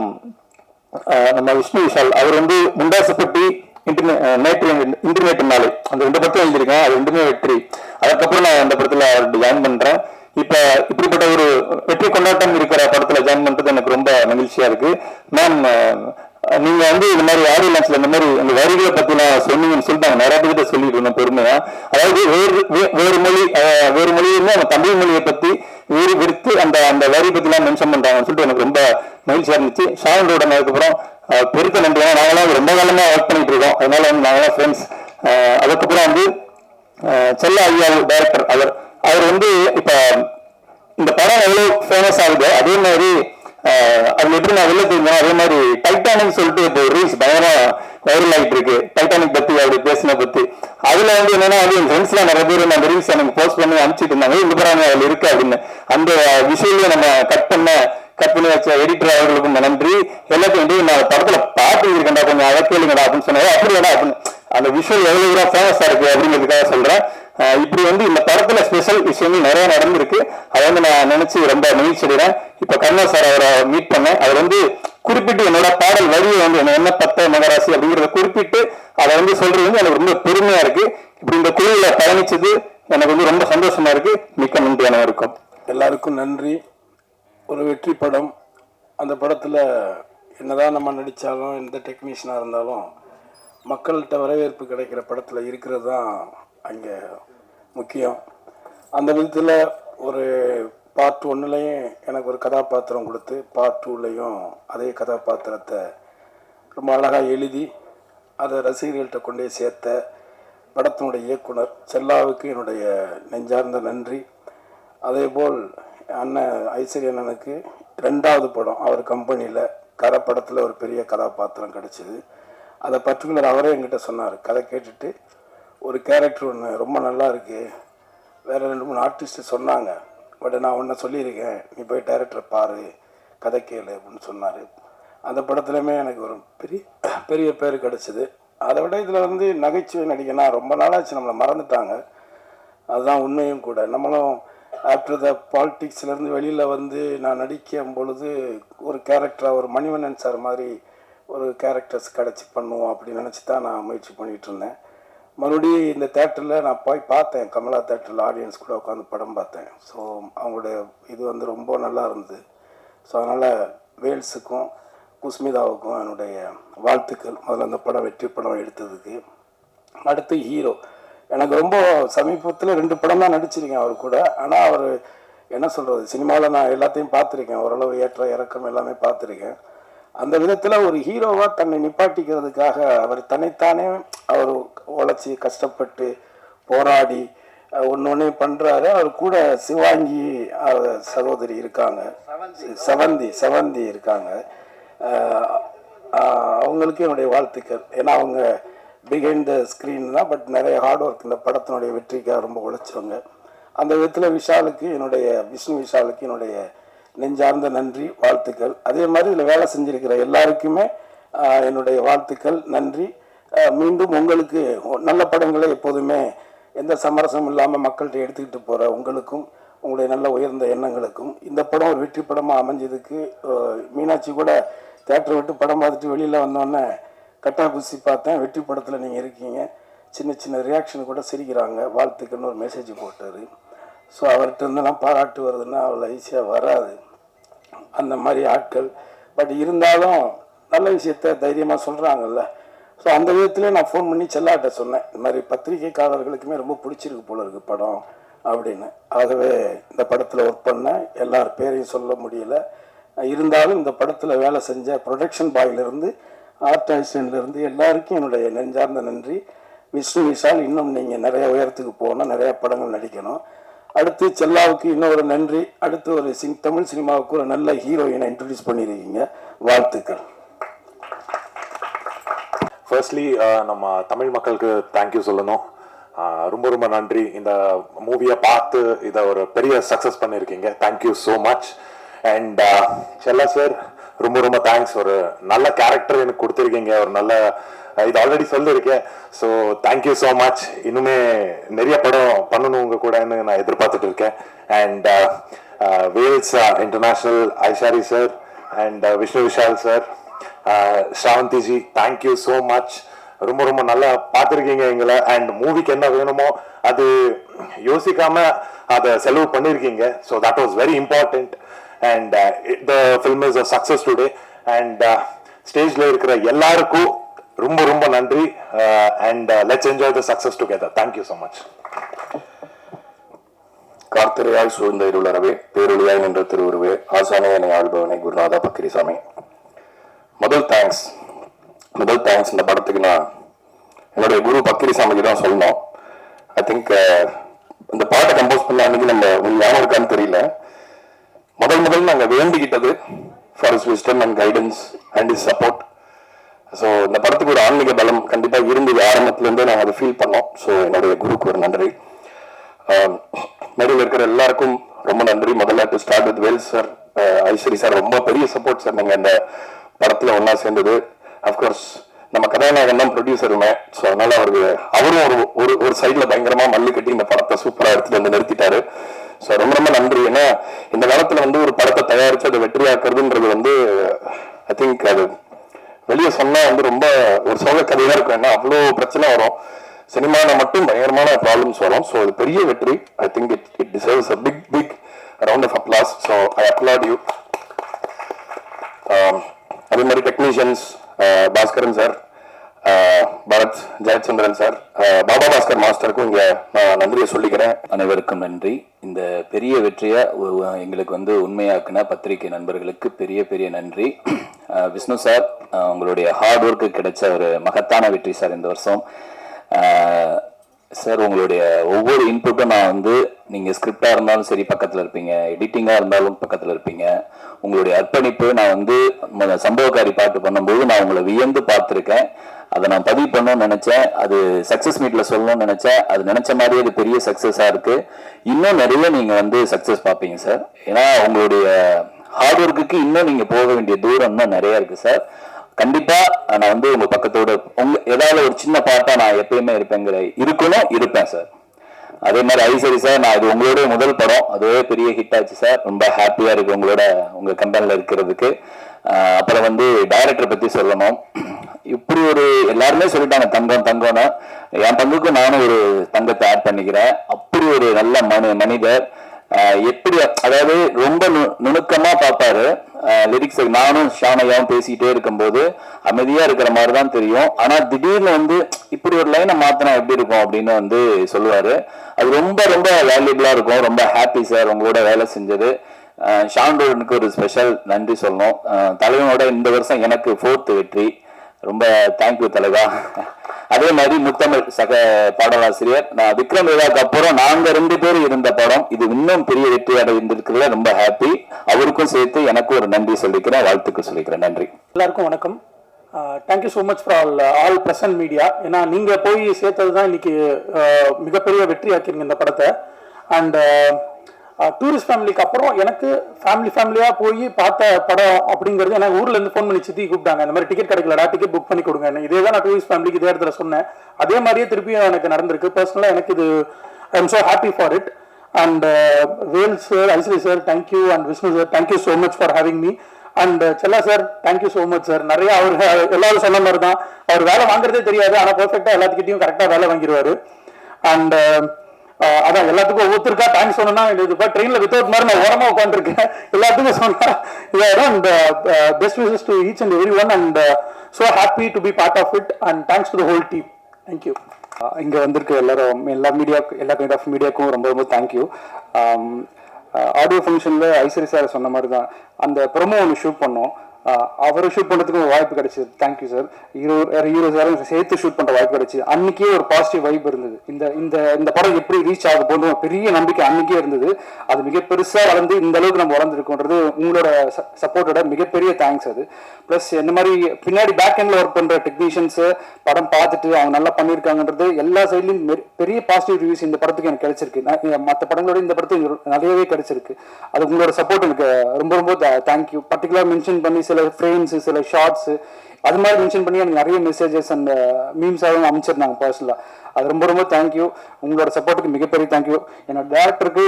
நம்ம விஷ்ணு விஷால் அவர் வந்து முண்டாசுப்பட்டி இன்டர்நெட் நாளை அந்த 2 படத்தையும் எழுதியிருக்கேன். அது 2மே வெற்றி. அதுக்கப்புறம் நான் அந்த படத்துல ஜாயின் பண்றேன். இப்ப இப்படிப்பட்ட ஒரு வெற்றி கொண்டாட்டம் இருக்கிற படத்துல ஜாயின் பண்றது எனக்கு ரொம்ப மகிழ்ச்சியா இருக்கு. மேம், நீங்க வந்து இந்த மாதிரி ஆடியோ லான்ச்ல இந்த மாதிரி அந்த வரிகளை பத்தி நான் சொன்னீங்கன்னு சொல்லிட்டாங்க. நிறைய பேர்கிட்ட சொல்லிட்டு இருந்தேன் பெருமையா. அதாவது வேறு மொழியுமே நம்ம தமிழ் மொழியை பத்தி வேறு விடுத்து அந்த வரி பத்தி எல்லாம் மென்ஷன் பண்றாங்கன்னு சொல்லிட்டு எனக்கு ரொம்ப மகிழ்ச்சியா இருந்துச்சு. ஷாயனோட அதுக்கப்புறம் பெருத்த நன்றி. நாங்களாம் ரொம்ப காலமா ஒர்க் பண்ணிட்டு இருக்கோம், அதனால வந்து நாங்களாம் ஃப்ரெண்ட்ஸ். அதுக்கப்புறம் வந்து செல்ல ஐயா டைரக்டர் அவர் வந்து இப்ப இந்த படம் எவ்வளவு ஃபேமஸ் ஆகுது அதே மாதிரி அதுல எப்படி நான் வெளில தெரிஞ்சேன். அதே மாதிரி டைட்டானிக் சொல்லிட்டு இப்போ ரீல்ஸ் பயங்கர வைரல் ஆகிட்டு இருக்கு. டைட்டானிக் பத்தி அப்படி பேசின பத்தி அதுல வந்து என்னன்னா அது என் ஃப்ரெண்ட்ஸ் எல்லாம் நிறைய பேர் அந்த ரீல்ஸ் எனக்கு போஸ்ட் பண்ணி அனுப்பிச்சிட்டு இருந்தாங்க. இந்த படம் அதுல இருக்கு அப்படின்னு. அந்த விஷயத்தையும் நம்ம கட் பண்ணி வச்ச எடிட்டர் அவர்களுக்கும் நன்றி. எல்லாத்தையும் நான் படத்துல பாட்டு இருக்கேன்டா, கொஞ்சம் அதை கேளுங்கடா அப்படின்னு சொன்னாங்க. அப்படியாடா அப்படின்னு அந்த விஷயம் எவ்வளவு ஃபேமஸா இருக்கு அப்படிங்கிறதுக்காக சொல்றேன். இப்படி வந்து இந்த படத்துல ஸ்பெஷல் விஷயங்கள் நிறைய நடந்திருக்கு. அதை வந்து நான் நினைச்சு ரொம்ப மகிழ்ச்சி அடைகிறேன். இப்ப கண்ணா சார் அவரை மீட் பண்ணேன். அவர் வந்து குறிப்பிட்டு என்னோட பாடல் வரியை வந்து என்ன 10 மகராசி அப்படிங்கிறத குறிப்பிட்டு அதை வந்து சொல்றது வந்து எனக்கு ரொம்ப பெருமையா இருக்கு. இப்படி இந்த குழுவில பயணிச்சது எனக்கு வந்து ரொம்ப சந்தோஷமா இருக்கு. மிக்க நன்றி அனைவருக்கும். எல்லாருக்கும் நன்றி. ஒரு வெற்றி படம். அந்த படத்தில் என்னதான் நம்ம நடித்தாலும் எந்த டெக்னீஷியனாக இருந்தாலும் மக்கள்கிட்ட வரவேற்பு கிடைக்கிற படத்தில் இருக்கிறது தான் அங்கே முக்கியம். அந்த விதத்தில் ஒரு பார்ட் 1லையும் எனக்கு ஒரு கதாபாத்திரம் கொடுத்து பார்ட் 2லையும் அதே கதாபாத்திரத்தை ரொம்ப அழகாக எழுதி அதை ரசிகர்கள்ட்ட கொண்டே சேர்த்த படத்தினுடைய இயக்குனர் செல்லாவுக்கு என்னுடைய நெஞ்சார்ந்த நன்றி. அதேபோல் அண்ணன் ஐஸ்வர்யா அண்ணனுக்கு 2வது படம் அவர் கம்பெனியில் கரை படத்தில் ஒரு பெரிய கதாபாத்திரம் கிடச்சிது. அதை பர்டிகுலர் அவரே என்கிட்ட சொன்னார். கதை கேட்டுட்டு ஒரு கேரக்டர் ஒன்று ரொம்ப நல்லா இருக்குது, வேறு 2-3 ஆர்டிஸ்ட்டு சொன்னாங்க, பட் நான் ஒன்றை சொல்லியிருக்கேன், நீ போய் டைரக்டரை பாரு, கதை கேளு அப்படின்னு சொன்னார். அந்த படத்துலையுமே எனக்கு ஒரு பெரிய பேர் கிடச்சிது. அதை விட இதில் வந்து நகைச்சுவை நடிகனா ரொம்ப நாளாச்சு, நம்மளை மறந்துட்டாங்க. அதுதான் உண்மையும் கூட. நம்மளும் ஆஃப்டர் த பாலிட்டிக்ஸ்லேருந்து வெளியில் வந்து நான் நடிக்கும் பொழுது ஒரு கேரக்டராக ஒரு மணிவண்ணன் சார் மாதிரி ஒரு கேரக்டர்ஸ் கிடச்சி பண்ணுவோம் அப்படின்னு நினச்சி தான் நான் முயற்சி பண்ணிகிட்டு இருந்தேன். மறுபடியும் இந்த தேட்டரில் நான் போய் பார்த்தேன், கமலா தேட்டரில் ஆடியன்ஸ் கூட உட்காந்து படம் பார்த்தேன். ஸோ அவங்களுடைய இது வந்து ரொம்ப நல்லா இருந்தது. ஸோ அதனால் வேல்ஸுக்கும் குஸ்மிதாவுக்கும் என்னுடைய வாழ்த்துக்கள். முதல்ல அந்த படம் வெற்றி படம் எடுத்ததுக்கு. அடுத்து ஹீரோ எனக்கு ரொம்ப சமீபத்தில் 2 படம் தான் நடிச்சிருக்கேன் அவர் கூட. ஆனால் அவர் என்ன சொல்கிறது, சினிமாவில் நான் எல்லாத்தையும் பார்த்துருக்கேன், ஓரளவு ஏற்ற இறக்கம் எல்லாமே பார்த்துருக்கேன். அந்த விதத்தில் ஒரு ஹீரோவாக தன்னை நிப்பாட்டிக்கிறதுக்காக அவர் தன்னைத்தானே அவர் உழைச்சி கஷ்டப்பட்டு போராடி ஒன்று பண்ணுறாரு. அவர் கூட சிவாங்கி சகோதரி இருக்காங்க, செவந்தி இருக்காங்க. அவங்களுக்கு என்னுடைய வாழ்த்துக்கள். ஏன்னா அவங்க பிஹைண்ட் த ஸ்க்ரீன் தான், பட் நிறைய ஹார்ட் ஒர்க் இந்த படத்தினுடைய வெற்றிக்காக ரொம்ப உழைச்சவங்க. அந்த விதத்தில் விஷ்ணு விஷாலுக்கு என்னுடைய நெஞ்சார்ந்த நன்றி, வாழ்த்துக்கள். அதே மாதிரி இதில் வேலை செஞ்சிருக்கிற எல்லாருக்குமே என்னுடைய வாழ்த்துக்கள், நன்றி. மீண்டும் உங்களுக்கு நல்ல படங்களை எப்போதுமே எந்த சமரசமும் இல்லாமல் மக்கள்கிட்ட எடுத்துக்கிட்டு போகிற உங்களுக்கும் உங்களுடைய நல்ல உயர்ந்த எண்ணங்களுக்கும் இந்த படம் ஒரு வெற்றி படமாக அமைஞ்சதுக்கு மீனாட்சி கூட தேட்டரை விட்டு படம் பார்த்துட்டு வெளியில் வந்தோடனே கட்டா குசி பார்த்தேன், வெற்றி படத்தில் நீங்கள் இருக்கீங்க, சின்ன ரியாக்ஷன் கூட சிரிக்கிறாங்க, வாழ்த்துக்கள்னு ஒரு மெசேஜ் போட்டார். ஸோ அவர்கிட்ட இருந்தெல்லாம் பாராட்டு வருதுன்னா அவ்வளோ ஈஸியாக வராது அந்த மாதிரி ஆட்கள். பட் இருந்தாலும் நல்ல விஷயத்த தைரியமாக சொல்கிறாங்கல்ல. ஸோ அந்த விதத்துலேயே நான் ஃபோன் பண்ணி செல்லாட்ட சொன்னேன், இந்த மாதிரி பத்திரிகைக்காரர்களுக்குமே ரொம்ப பிடிச்சிருக்கு போல இருக்குது படம் அப்படின்னு. ஆகவே இந்த படத்தில் ஒர்க் பண்ணேன், எல்லார் பேரையும் சொல்ல முடியல. இருந்தாலும் இந்த படத்தில் வேலை செஞ்ச ப்ரொடக்ஷன் பாயிலிருந்து ஆர்ட் அசிஸ்டன்ட்லேருந்து எல்லாருக்கும் என்னுடைய நெஞ்சார்ந்த நன்றி. விஷ்ணு விஷால், இன்னும் நீங்கள் நிறைய உயரத்துக்கு போகணும், நிறைய படங்கள் நடிக்கணும். அடுத்து செல்லாவுக்கு இன்னொரு நன்றி. அடுத்து ஒரு தமிழ் சினிமாவுக்கு ஒரு நல்ல ஹீரோயினை இன்ட்ரடியூஸ் பண்ணியிருக்கீங்க, வாழ்த்துக்கள். ஃபர்ஸ்ட்லி நம்ம தமிழ் மக்களுக்கு தேங்க்யூ சொல்லணும். ரொம்ப ரொம்ப நன்றி. இந்த மூவியை பார்த்து இதை ஒரு பெரிய சக்ஸஸ் பண்ணியிருக்கீங்க. Thank you so much. And Chella sir, ரொம்ப ரொம்ப தேங்க்ஸ். ஒரு நல்ல கேரக்டர் எனக்கு கொடுத்துருக்கீங்க. ஒரு நல்ல இது ஆல்ரெடி சொல்லியிருக்கேன். So thank you so much. இன்னுமே நிறைய படம் பண்ணணும் உங்க கூடன்னு நான் எதிர்பார்த்துட்டு இருக்கேன். And Vels international, Ishari sir and Vishnu Vishal sir, Sravanthiji, thank you so much. ரொம்ப ரொம்ப நல்லா பார்த்துருக்கீங்க எங்களை. அண்ட் மூவிக்கு என்ன வேணுமோ அது யோசிக்காம அதை செலவு பண்ணியிருக்கீங்க. So that was very important. And the film is a success today. And ஸ்டேஜில் இருக்கிற எல்லாருக்கும் ரொம்ப ரொம்ப நன்றி. And let's enjoy the success together. Thank you so much. கார்த்திரையாய் சூழ்ந்த இருளறவே, பேரொழியாய் நின்ற திருவுருவே, ஆசானே என்னை ஆள்பவனை குருநாதா பக்கிரிசாமி. முதல் தேங்க்ஸ் இந்த படத்துக்கு நான் என்னுடைய குரு பக்கிரிசாமிக்கு தான் சொல்லணும். ஐ திங்க் இந்த பாட்டை கம்போஸ் பண்ண அன்னைக்கு நம்ம ஞாபகம் இருக்கான்னு தெரியல, முதல் நாங்கள் வேண்டிக்கிட்டது for is wisdom and guidance and is support. So இந்த படத்துக்கு ஒரு ஆன்மீக பலம் கண்டிப்பாக இருந்தது, ஆரம்பத்துலேருந்தே நாங்கள் அதை ஃபீல் பண்ணோம். ஸோ என்னுடைய குருக்கு ஒரு நன்றி. நடுவில் இருக்கிற எல்லாருக்கும் ரொம்ப நன்றி. முதல்ல to start with Vel sir, Ishari sir, ரொம்ப பெரிய சப்போர்ட் சார். நீங்கள் இந்த படத்தில் ஒன்றா சேர்ந்தது. அஃப்கோர்ஸ் நம்ம கதாநாயகன் தான் ப்ரொடியூசருமே. ஸோ அதனால அவரும் ஒரு சைடில் பயங்கரமாக மல்லு கட்டி இந்த படத்தை சூப்பராக எடுத்துட்டு வந்து நிறுத்திட்டாரு. ஸோ ரொம்ப ரொம்ப நன்றி. ஏன்னா இந்த காலத்தில் ஒரு படத்தை தயாரித்து அதை வெற்றியாக்குறதுன்றது ஐ திங்க் அது வெளியே சொன்னால் ரொம்ப ஒரு சோக கதையாக இருக்கும். ஏன்னா அவ்வளோ பிரச்சனை வரும், சினிமாவில் மட்டும் பயங்கரமான ப்ராப்ளம்ஸ் வரும். ஸோ அது பெரிய வெற்றி. I think it deserves a big round of applause. So I applaud you. அதே மாதிரி technicians Bhaskaran sir, Bharath, Jayachandran sir, Baba Bhaskar மாஸ்டருக்கும் இங்கே நான் நன்றியை சொல்லிக்கிறேன். அனைவருக்கும் நன்றி. இந்த பெரிய வெற்றியை எங்களுக்கு உண்மையாக்குன பத்திரிகை நண்பர்களுக்கு பெரிய நன்றி. விஷ்ணு சார், உங்களுடைய ஹார்ட் ஒர்க்கு கிடைச்ச ஒரு மகத்தான வெற்றி சார் இந்த வருஷம். சார், உங்களுடைய ஒவ்வொரு இன்புட்டும் நான் நீங்கள் ஸ்கிரிப்டாக இருந்தாலும் சரி பக்கத்தில் இருப்பீங்க, எடிட்டிங்காக இருந்தாலும் பக்கத்தில் இருப்பீங்க. உங்களுடைய அர்ப்பணிப்பு நான் சம்பவக்காரி பாட்டு பண்ணும்போது நான் உங்களை வியந்து பார்த்துருக்கேன். அதை நான் பதிவு பண்ணணும்னு நினைச்சேன், அது சக்ஸஸ் மீட்டில் சொல்லணும்னு நினைச்சேன். அது நினைச்ச மாதிரியே அது பெரிய சக்ஸஸாக இருக்கு. இன்னும் நிறைய நீங்கள் சக்ஸஸ் பார்ப்பீங்க சார். ஏன்னா உங்களுடைய ஹார்ட் ஒர்க்குக்கு இன்னும் நீங்கள் போக வேண்டிய தூரம் இன்னும் நிறைய இருக்கு சார். கண்டிப்பா நான் உங்க பக்கத்தோட ஏதாவது ஒரு சின்ன பாட்டா நான் எப்பயுமே இருப்பேன் சார். அதே மாதிரி ஐசரி சார், நான் இது உங்களோட முதல் படம், அதுவே பெரிய ஹிட் ஆச்சு சார். ரொம்ப ஹாப்பியா இருக்கு உங்க கம்பெனில இருக்கிறதுக்கு. அப்புறம் டைரக்டர் பத்தி சொல்லணும். இப்படி எல்லாருமே சொல்லிட்டாங்க தங்கம்னு. என் பங்குக்கு நானும் ஒரு தங்கத்தை ஆட் பண்ணிக்கிறேன். அப்படி ஒரு நல்ல மனிதர். எப்படி அதாவது ரொம்ப நுணுக்கமா பார்ப்பாரு லிரிக்ஸ். நானும் ஷானையாவும் பேசிக்கிட்டே இருக்கும்போது அமைதியா இருக்கிற மாதிரிதான் தெரியும். ஆனா திடீர்னு இப்படி ஒரு லைனை மாத்தினா எப்படி இருக்கும் அப்படின்னு சொல்லுவாரு. அது ரொம்ப ரொம்ப வேல்யூபிளா இருக்கும். ரொம்ப ஹாப்பி சார் உங்களோட வேலை செஞ்சது. ஷாண்டோனுக்கு ஒரு ஸ்பெஷல் நன்றி சொல்லணும். தலைவனோட இந்த வருஷம் எனக்கு 4th வெற்றி. ரொம்ப தேங்க்யூ தலைவா. அதே மாதிரி முத்தமிழ் சக பாடலாசிரியர், நான் விக்ரம் வேதாக்கு அப்புறம் நாங்க 2 பேர் இருந்த படம் இது இன்னும் பெரிய வெற்றி அடைந்திருக்கிறதுல ரொம்ப ஹாப்பி. அவருக்கும் சேர்த்து எனக்கும் ஒரு நன்றி சொல்லிக்கிறேன், வாழ்த்துக்கள் சொல்லிக்கிறேன். நன்றி. எல்லாருக்கும் வணக்கம். Thank you so much for all present media. ஏன்னா நீங்கள் போய் சேர்த்தது தான் இன்னைக்கு மிகப்பெரிய வெற்றி ஆக்கிருங்க இந்த படத்தை. அண்ட் டூரிஸ்ட் ஃபேமிலிக்கு அப்புறம் எனக்கு ஃபேமிலியாக போய் பார்த்த படம் அப்படிங்கிறது எனக்கு ஊர்லேருந்து ஃபோன் பண்ணி சித்தி கூப்பிட்டாங்க. இந்த மாதிரி டிக்கெட் கிடைக்கலடா, டிக்கெட் புக் பண்ணி கொடுங்க. இதே தான் நான் டூரிஸ்ட் ஃபேமிலிக்கு இதே இடத்துல சொன்னேன். அதே மாதிரியே திருப்பியும் எனக்கு நடந்திருக்கு. பர்சனலாக எனக்கு இது I am so happy for it. And Vel sir, Ishari sir, thank you. And Vishnu sir, thank you so much for having me. And Chella sir, thank you so much sir. நிறைய அவர் எல்லாரும் சொன்ன மாதிரி தான், அவர் வேலை வாங்குறதே தெரியாது, ஆனால் பர்ஃபெக்டாக எல்லாத்துக்கிட்டையும் கரெக்டாக வேலை வாங்கிடுவார். அண்ட் அதான் எல்லாத்துக்கும் ஒவ்வொருத்தருக்கா தேங்க்ஸ் சொன்னா ட்ரெயினில் வித்தவுட் மாதிரி நான் ஓரமாக உட்காந்துருக்கேன். எல்லாத்துக்கும் சொன்னா and best wishes to each and every one. And so happy to be part of it. And thanks to the whole team. Thank you. இங்கே வந்திருக்க எல்லா கைண்ட் ஆஃப் மீடியாவுக்கும் ரொம்ப ரொம்ப தேங்க்யூ. ஆடியோ ஃபங்க்ஷனில் ஐஸ்வரி சார் சொன்ன மாதிரி தான் அந்த ப்ரொமோ ஒன்று ஷூட் பண்ணோம். அவரை ஷூட் பண்ணுறதுக்கு ஒரு வாய்ப்பு கிடைச்சிது. Thank you sir. ஹீரோஸ் யாரும் சேர்த்து ஷூட் பண்ணுற வாய்ப்பு கிடைச்சி அன்றைக்கே ஒரு பாசிட்டிவ் வைப் இருந்தது. இந்த படம் எப்படி ரீச் ஆக போகணும் பெரிய நம்பிக்கை அன்றைக்கே இருந்தது. அது மிக பெருசாக வளர்ந்து இந்த அளவுக்கு நம்ம வளர்ந்துருக்கோன்றது உங்களோட சப்போர்ட்டோட மிகப்பெரிய தேங்க்ஸ். அது ப்ளஸ் இந்த மாதிரி பின்னாடி பேக் எண்டில் ஒர்க் பண்ணுற டெக்னீஷியன்ஸு படம் பார்த்துட்டு அவங்க நல்லா பண்ணியிருக்காங்கன்றது எல்லா சைட்லையும் பெரிய பாசிட்டிவ் ரிவ்யூஸ் இந்த படத்துக்கு எனக்கு கிடைச்சிருக்கு. மற்ற படங்களோட இந்த படத்துக்கு நிறையவே கிடைச்சிருக்கு. அது உங்களோட சப்போர்ட் எனக்கு ரொம்ப ரொம்ப தேங்க்யூ. பர்டிகுலர் மென்ஷன் பண்ணி சில ஃப்ரேம்ஸ் சில ஷார்ட்ஸ் அது மாதிரி மென்ஷன் பண்ணி எனக்கு நிறைய மெசேஜஸ் அந்த மீம்ஸாகவும் அமைச்சிருந்தாங்க பர்சனலாக. அது ரொம்ப ரொம்ப தேங்க்யூ. உங்களோட சப்போர்ட்டுக்கு மிகப்பெரிய தேங்க்யூ. என்னோட டேரக்டருக்கு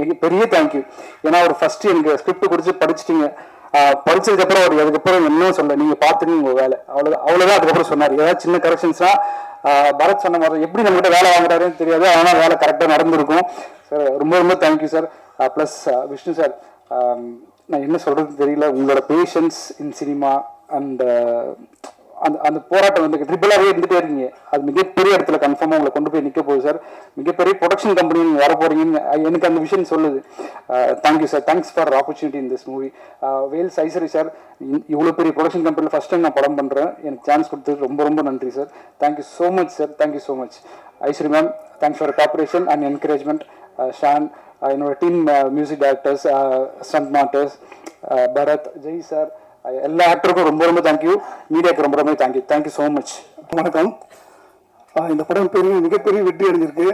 மிகப்பெரிய தேங்க்யூ. ஏன்னா ஒரு ஃபர்ஸ்ட் எனக்கு ஸ்கிரிப்ட் குறித்து படிச்சிட்டிங்க. படிச்சதுக்கப்புறம் அவர் அதுக்கப்புறம் என்ன சொல்ல நீங்கள் பார்த்துட்டு உங்கள் வேலை அவ்வளோதான். அதுக்கப்புறம் சொன்னார் ஏதாவது சின்ன கரெக்ஷன்ஸ்லாம் பரத் சொன்ன மாதிரி எப்படி நம்மகிட்ட வேலை வாங்குறாருன்னு தெரியாது. ஆனால் வேலை கரெக்டாக நடந்திருக்கும் சார். ரொம்ப ரொம்ப thank you sir. Plus Vishnu sir, நான் என்ன சொல்கிறது தெரியல. உங்களோட பேஷன்ஸ் இன் சினிமா அண்ட் அந்த போராட்டம் வந்து ட்ரிபிளாகவே இருந்துகிட்டே இருக்கீங்க. அது மிகப்பெரிய இடத்துல கன்ஃபார்மாக உங்களை கொண்டு போய் நிற்க போகுது சார். மிகப்பெரிய ப்ரொடக்ஷன் கம்பெனி நீங்கள் வர போகிறீங்கன்னு எனக்கு அந்த விஷயம் சொல்லுது. Thank you sir. Thanks for opportunity in this movie. Vels Ishari sir, இவ்வளோ பெரிய ப்ரொடக்ஷன் கம்பெனியில் ஃபஸ்ட் டைம் நான் படம் பண்ணுறேன். எனக்கு சான்ஸ் கொடுத்தது ரொம்ப ரொம்ப நன்றி sir. Thank you so much sir. Thank you so much. Ishwari ma'am, thanks for cooperation and encouragement. Shaan, என்னோட team music directors, stunt masters, Bharath, Jai sir, எல்லா ஆக்டருக்கும் ரொம்ப ரொம்ப தேங்க்யூ. மீடியாவுக்கு ரொம்ப ரொம்ப தேங்க்யூ. Thank you so much. வணக்கம். இந்த படம் மிகப்பெரிய வெற்றி அடைஞ்சிருக்கு.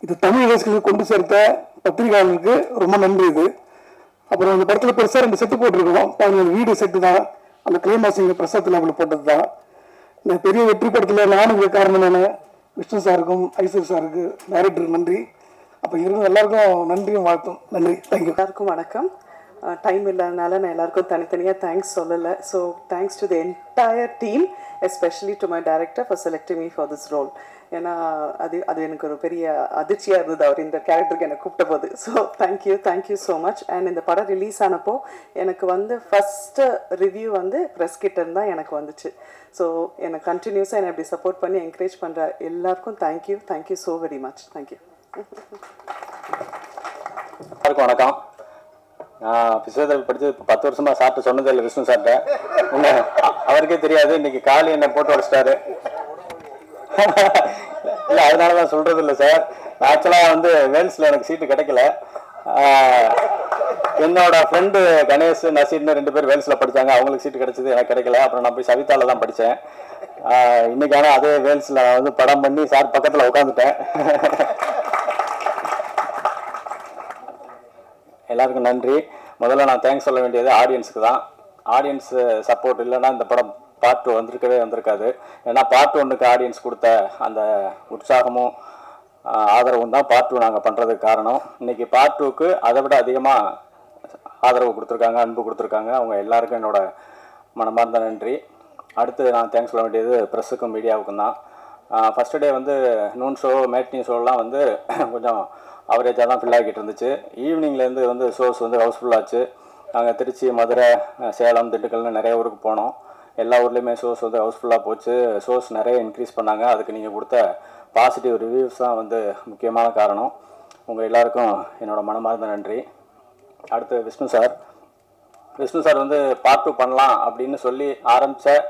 இது தமிழ் ரசிகர்களுக்கு கொண்டு சேர்த்த பத்திரிகையாளர்களுக்கு ரொம்ப நன்றி. இது அப்புறம் இந்த படத்தில் பெருசாக 2 செட்டு போட்டிருக்கோம். பாருங்க, வீடியோ செட்டு தான் அந்த கிளைமாசிங்க பிரசாத்தில் அவங்களுக்கு போட்டது தான். இந்த பெரிய வெற்றி படத்தில் நானும் காரணமான விஷ்ணு சாருக்கும் ஐஸ்வரி சாருக்கு டைரக்டருக்கு நன்றி. அப்போ இருந்த எல்லாருக்கும் நன்றியும் வாழ்த்தும். நன்றி. தேங்க்யூ. எல்லாருக்கும் வணக்கம். டைம் இல்லாதனால நான் எல்லாருக்கும் தனித்தனியாக தேங்க்ஸ் சொல்லலை. So thanks to the entire team, especially to my director for selecting me for this role. ஏன்னா அது எனக்கு ஒரு பெரிய அதிர்ச்சியாக இருந்தது அவர் இந்த கேரக்டருக்கு என்னை கூப்பிட்ட போது. So thank you so much. And இந்த படம் ரிலீஸ் ஆனப்போ எனக்கு ஃபஸ்ட்டு ரிவ்யூ ப்ரெஸ் கிட்ட தான் எனக்கு வந்துச்சு. ஸோ என்னை கண்டினியூஸாக என்னை இப்படி சப்போர்ட் பண்ணி என்கரேஜ் பண்ணுற எல்லாருக்கும் thank you so very much. Thank you. எல்லாருக்கும் வணக்கம். நான் பிசியோதெரபி படித்து 10 வருஷமா சாப்பிட்டு சொன்னதே இல்லை விஷ்ணு சார்ட்ட. அவருக்கே தெரியாது. இன்னைக்கு காலி என்னை போட்டு உடச்சிட்டாரு. இல்லை, அதனால தான் சொல்றது இல்லை சார். ஆக்சுவலாக வேல்ஸில் எனக்கு சீட்டு கிடைக்கல. என்னோட ஃப்ரெண்டு கணேஷ், நசீர்னு 2 பேர் வேல்ஸில் படித்தாங்க. அவங்களுக்கு சீட்டு கிடைச்சது, எனக்கு கிடைக்கல. அப்புறம் நான் போய் சவிதாவில் தான் படித்தேன். இன்னைக்கு ஆனால் அதே வேல்ஸில் படம் பண்ணி சார் பக்கத்தில் உட்காந்துட்டேன். எல்லாருக்கும் நன்றி. முதல்ல நான் தேங்க்ஸ் சொல்ல வேண்டியது ஆடியன்ஸுக்கு தான். ஆடியன்ஸ் சப்போர்ட் இல்லைன்னா இந்த படம் பார்ட் 2 வந்திருக்காது. ஏன்னா பார்ட் 1க்கு ஆடியன்ஸ் கொடுத்த அந்த உற்சாகமும் ஆதரவும் தான் பார்ட் 2 நாங்கள் பண்ணுறதுக்கு காரணம். இன்றைக்கி பார்ட் 2க்கு அதை விட அதிகமாக ஆதரவு கொடுத்துருக்காங்க, அன்பு கொடுத்துருக்காங்க. அவங்க எல்லாருக்கும் என்னோட மனமார்ந்த நன்றி. அடுத்து நான் தேங்க்ஸ் சொல்ல வேண்டியது ப்ரெஸ்ஸுக்கும் மீடியாவுக்கும் தான். First day noon show, matinee ஷோலாம் கொஞ்சம் அவரேஜாக தான் ஃபில் ஆகிட்டு இருந்துச்சு. ஈவினிங்லேருந்து ஷோஸ் ஹவுஸ்ஃபுல்லாச்சு. நாங்கள் திருச்சி, மதுரை, சேலம், திண்டுக்கல்னு நிறைய ஊருக்கு போனோம். எல்லா ஊர்லேயுமே ஷோஸ் ஹவுஸ்ஃபுல்லாக போச்சு. ஷோஸ் நிறைய இன்க்ரீஸ் பண்ணாங்க. அதுக்கு நீங்கள் கொடுத்த பாசிட்டிவ் ரிவ்யூஸ் தான் முக்கியமான காரணம். உங்கள் எல்லாருக்கும் என்னோட மனமார்ந்த நன்றி. அடுத்து விஷ்ணு சார் பார்ட் 2 பண்ணலாம் அப்படின்னு சொல்லி ஆரம்பித்த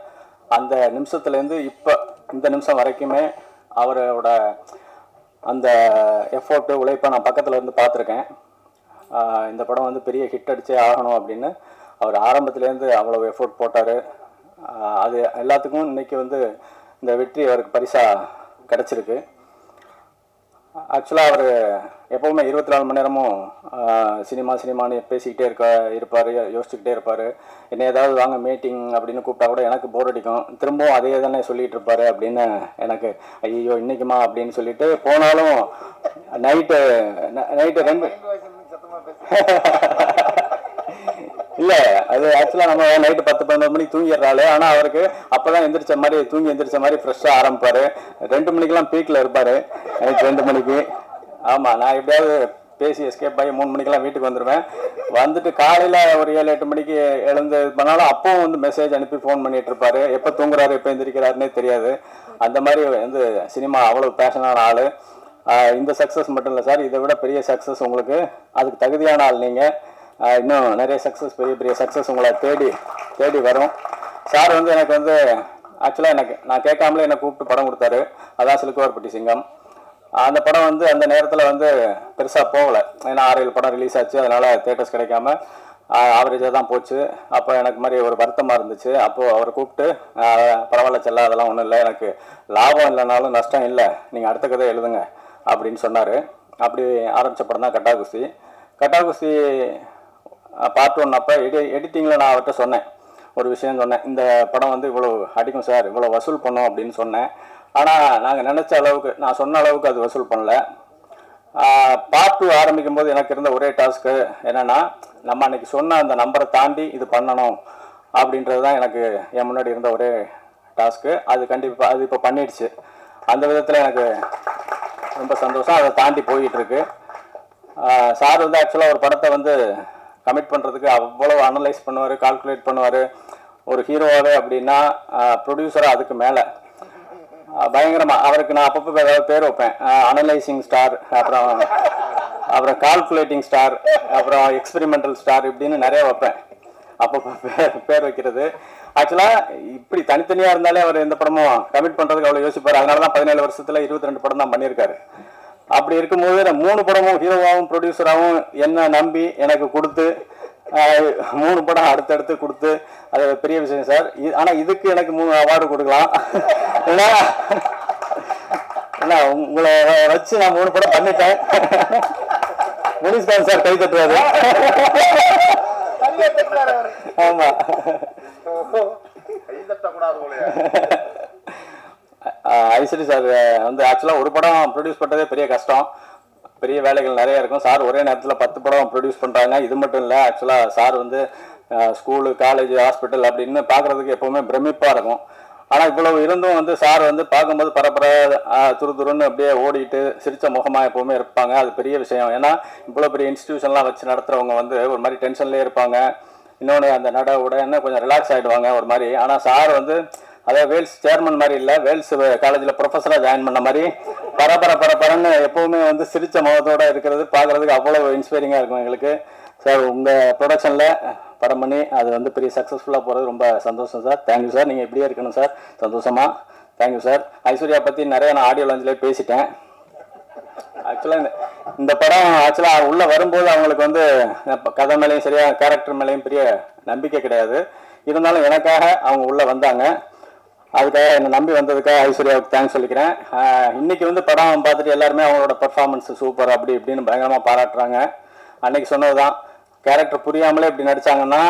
அந்த நிமிஷத்துலேருந்து இப்போ இந்த நிமிஷம் வரைக்குமே அவரோட அந்த எஃபோர்ட்டு, உழைப்பை நான் பக்கத்தில் இருந்து பார்த்துருக்கேன். இந்த படம் பெரிய ஹிட் அடிச்சே ஆகணும் அப்படின்னு அவர் ஆரம்பத்துலேருந்து அவ்வளோ எஃபோர்ட் போட்டார். அது எல்லாத்துக்கும் இன்றைக்கி இந்த வெற்றி அவருக்கு பரிசாக கிடச்சிருக்கு. ஆக்சுவலாக அவர் எப்போவுமே 24 மணி நேரமும் சினிமான்னு பேசிக்கிட்டே இருப்பார், யோசிச்சுக்கிட்டே இருப்பார். என்ன ஏதாவது வாங்க மீட்டிங் அப்படின்னு கூப்பிட்டா கூட எனக்கு போர் அடிக்கும். திரும்பவும் அதே தானே சொல்லிகிட்டு இருப்பார் அப்படின்னு எனக்கு ஐயோ இன்னைக்குமா அப்படின்னு சொல்லிட்டு போனாலும் நைட்டு 2 இல்லை, அது ஆக்சுவலாக நம்ம நைட்டு 10-11 மணிக்கு தூங்கிடுறாள். ஆனால் அவருக்கு அப்போ தான் எந்திரிச்ச மாதிரி ஃப்ரெஷ்ஷாக ஆரம்பிப்பார். 2 மணிக்கெலாம் பீக்கில் இருப்பார். நைட் 2 மணிக்கு. ஆமாம், நான் எப்படியாவது பேசி எஸ்கேப் ஆகி 3 மணிக்கெல்லாம் வீட்டுக்கு வந்துடுவேன். வந்துட்டு காலையில் ஒரு 7-8 மணிக்கு எழுந்து பண்ணாலும் அப்பவும் மெசேஜ் அனுப்பி ஃபோன் பண்ணிகிட்டு இருப்பார். எப்போ தூங்குறாரு எப்போ எந்திரிக்கிறாருன்னே தெரியாது. அந்த மாதிரி சினிமா அவ்வளோ பேஷனான ஆள். இந்த சக்ஸஸ் மட்டும் இல்லை சார், இதை விட பெரிய சக்ஸஸ் உங்களுக்கு, அதுக்கு தகுதியான ஆள் நீங்கள். இன்னும் நிறைய சக்ஸஸ், பெரிய பெரிய சக்ஸஸ் உங்களை தேடி தேடி வரும். சார் வந்து எனக்கு வந்து ஆக்சுவலாக நான் கேட்காமலே என்னை கூப்பிட்டு படம் கொடுத்தாரு. அதான் சிலுக்குவார்பட்டி சிங்கம். அந்த படம் வந்து அந்த நேரத்தில் வந்து பெருசாக போகலை, ஏன்னா 6-7 படம் ரிலீஸ் ஆச்சு, அதனால் தேட்டர்ஸ் கிடைக்காம ஆவரேஜாக தான் போச்சு. அப்போ எனக்கு மாதிரி ஒரு வருத்தமாக இருந்துச்சு. அப்போது அவரை கூப்பிட்டு பரவாயில்ல செல்ல, அதெல்லாம் ஒன்றும் இல்லை, எனக்கு லாபம் இல்லைனாலும் நஷ்டம் இல்லை, நீங்கள் அடுத்த கதை எழுதுங்க அப்படின்னு சொன்னார். அப்படி ஆரம்பித்த படம் தான் கட்டாகுஸ்தி. கட்டாகுஸ்தி பார்ட் 1 அப்போ எடிட்டிங்கில் நான் அவர்கிட்ட சொன்னேன், ஒரு விஷயம் சொன்னேன், இந்த படம் வந்து இவ்வளோ அடிக்கும் சார், இவ்வளோ வசூல் பண்ணும் அப்படின்னு சொன்னேன். ஆனால் நாங்கள் நினச்ச அளவுக்கு, நான் சொன்ன அளவுக்கு அது வசூல் பண்ணல. பார்ட் 2 ஆரம்பிக்கும் போது எனக்கு இருந்த ஒரே டாஸ்க்கு என்னென்னா, நம்ம அன்றைக்கி சொன்ன அந்த நம்பரை தாண்டி இது பண்ணணும் அப்படின்றது தான் எனக்கு என் முன்னாடி இருந்த ஒரே டாஸ்க்கு. அது கண்டிப்பாக அது இப்போ பண்ணிடுச்சு. அந்த விதத்தில் எனக்கு ரொம்ப சந்தோஷம். அதை தாண்டி போயிட்டுருக்கு. சார் வந்து ஆக்சுவலாக ஒரு படத்தை வந்து கமிட் பண்ணுறதுக்கு அவ்வளோ அனலைஸ் பண்ணுவார், கால்குலேட் பண்ணுவார். ஒரு ஹீரோவாகவே அப்படின்னா ப்ரொடியூசராக அதுக்கு மேலே பயங்கரமாக அவருக்கு நான் அப்பப்போ ஏதாவது பேர் வைப்பேன். அனலைசிங் ஸ்டார், அப்புறம் கால்குலேட்டிங் ஸ்டார், அப்புறம் எக்ஸ்பெரிமெண்டல் ஸ்டார், இப்படின்னு நிறைய வைப்பேன் அப்பப்போ பேர் வைக்கிறது. ஆக்சுவலாக இப்படி தனித்தனியாக இருந்தாலே அவர் எந்த படமும் கமிட் பண்ணுறதுக்கு அவ்வளோ யோசிப்பார். அதனால தான் 17 வருஷத்தில் 22 படம் தான் பண்ணியிருக்காரு. அப்படி இருக்கும்போது நான் 3 படமும் ஹீரோவாகவும் ப்ரொடியூசராகவும் என்ன நம்பி எனக்கு கொடுத்து 3 படம் அடுத்தடுத்து கொடுத்து, அது பெரிய விஷயம் சார். ஆனால் இதுக்கு எனக்கு 3 அவார்டு கொடுக்கலாம். ஏன்னா உங்களை வச்சு நான் 3 படம் பண்ணிட்டேன். முனிஷ்காந்த் சார் கை தட்டுவாரு. ஆமா, ஐஸ்வரி சார் வந்து ஆக்சுவலாக ஒரு படம் ப்ரொடியூஸ் பண்ணுறதே பெரிய கஷ்டம், பெரிய வேலைகள் நிறைய இருக்கும். சார் ஒரே நேரத்தில் 10 படம் ப்ரொடியூஸ் பண்ணுறாங்க. இது மட்டும் இல்லை, ஆக்சுவலாக சார் வந்து ஸ்கூலு, காலேஜ், ஹாஸ்பிட்டல் அப்படின்னு பார்க்குறதுக்கு எப்போவுமே பிரமிப்பாக இருக்கும். ஆனால் இவ்வளவு இருந்தும் வந்து சார் வந்து பார்க்கும்போது பரபர துருதுருன்னு அப்படியே ஓடிட்டு சிரித்த முகமாக எப்போவுமே இருப்பாங்க. அது பெரிய விஷயம். ஏன்னா இவ்வளோ பெரிய இன்ஸ்டிடியூஷன்லாம் வச்சு நடத்துகிறவங்க வந்து ஒரு மாதிரி டென்ஷன்லேயே இருப்பாங்க. இன்னொன்று அந்த நட உட என்ன கொஞ்சம் ரிலாக்ஸ் ஆகிடுவாங்க ஒரு மாதிரி. ஆனால் சார் வந்து அதே வேல்ஸ் சேர்மன் மாதிரி இல்லை, வேல்ஸ் காலேஜில் ப்ரொஃபஸராக ஜாயின் பண்ண மாதிரி பரபரன்னு எப்போவுமே வந்து சிரித்த முகத்தோடு இருக்கிறது பார்க்குறதுக்கு அவ்வளோ இன்ஸ்பைரிங்காக இருக்கும் எங்களுக்கு. சார் உங்கள் ப்ரொடக்ஷனில் படம் பண்ணி அது வந்து பெரிய சக்ஸஸ்ஃபுல்லாக போகிறது ரொம்ப சந்தோஷம் சார். Thank you sir. நீங்கள் இப்படியே இருக்கணும் சார், சந்தோஷமாக. Thank you sir. ஐஸ்வர்யா பற்றி நிறைய நான் ஆடியோ லாஞ்சிலே பேசிட்டேன். ஆக்சுவலாக இந்த படம் ஆக்சுவலாக உள்ளே வரும்போது அவங்களுக்கு வந்து கதை மேலேயும் சரியாக கேரக்டர் மேலேயும் பெரிய நம்பிக்கை கிடையாது. இருந்தாலும் எனக்காக அவங்க உள்ளே வந்தாங்க. அதுக்காக என்னை நம்பி வந்ததுக்காக ஐஸ்வர்யாவுக்கு தேங்க்ஸ் சொல்லிக்கிறேன். இன்றைக்கி வந்து படம் பார்த்துட்டு எல்லாருமே அவங்களோட பர்ஃபார்மன்ஸ் சூப்பர் அப்படி இப்படின்னு பயங்கரமாக பாராட்டுறாங்க. அன்னைக்கு சொன்னது தான், கேரக்டர் புரியாமலே இப்படி நடித்தாங்கன்னா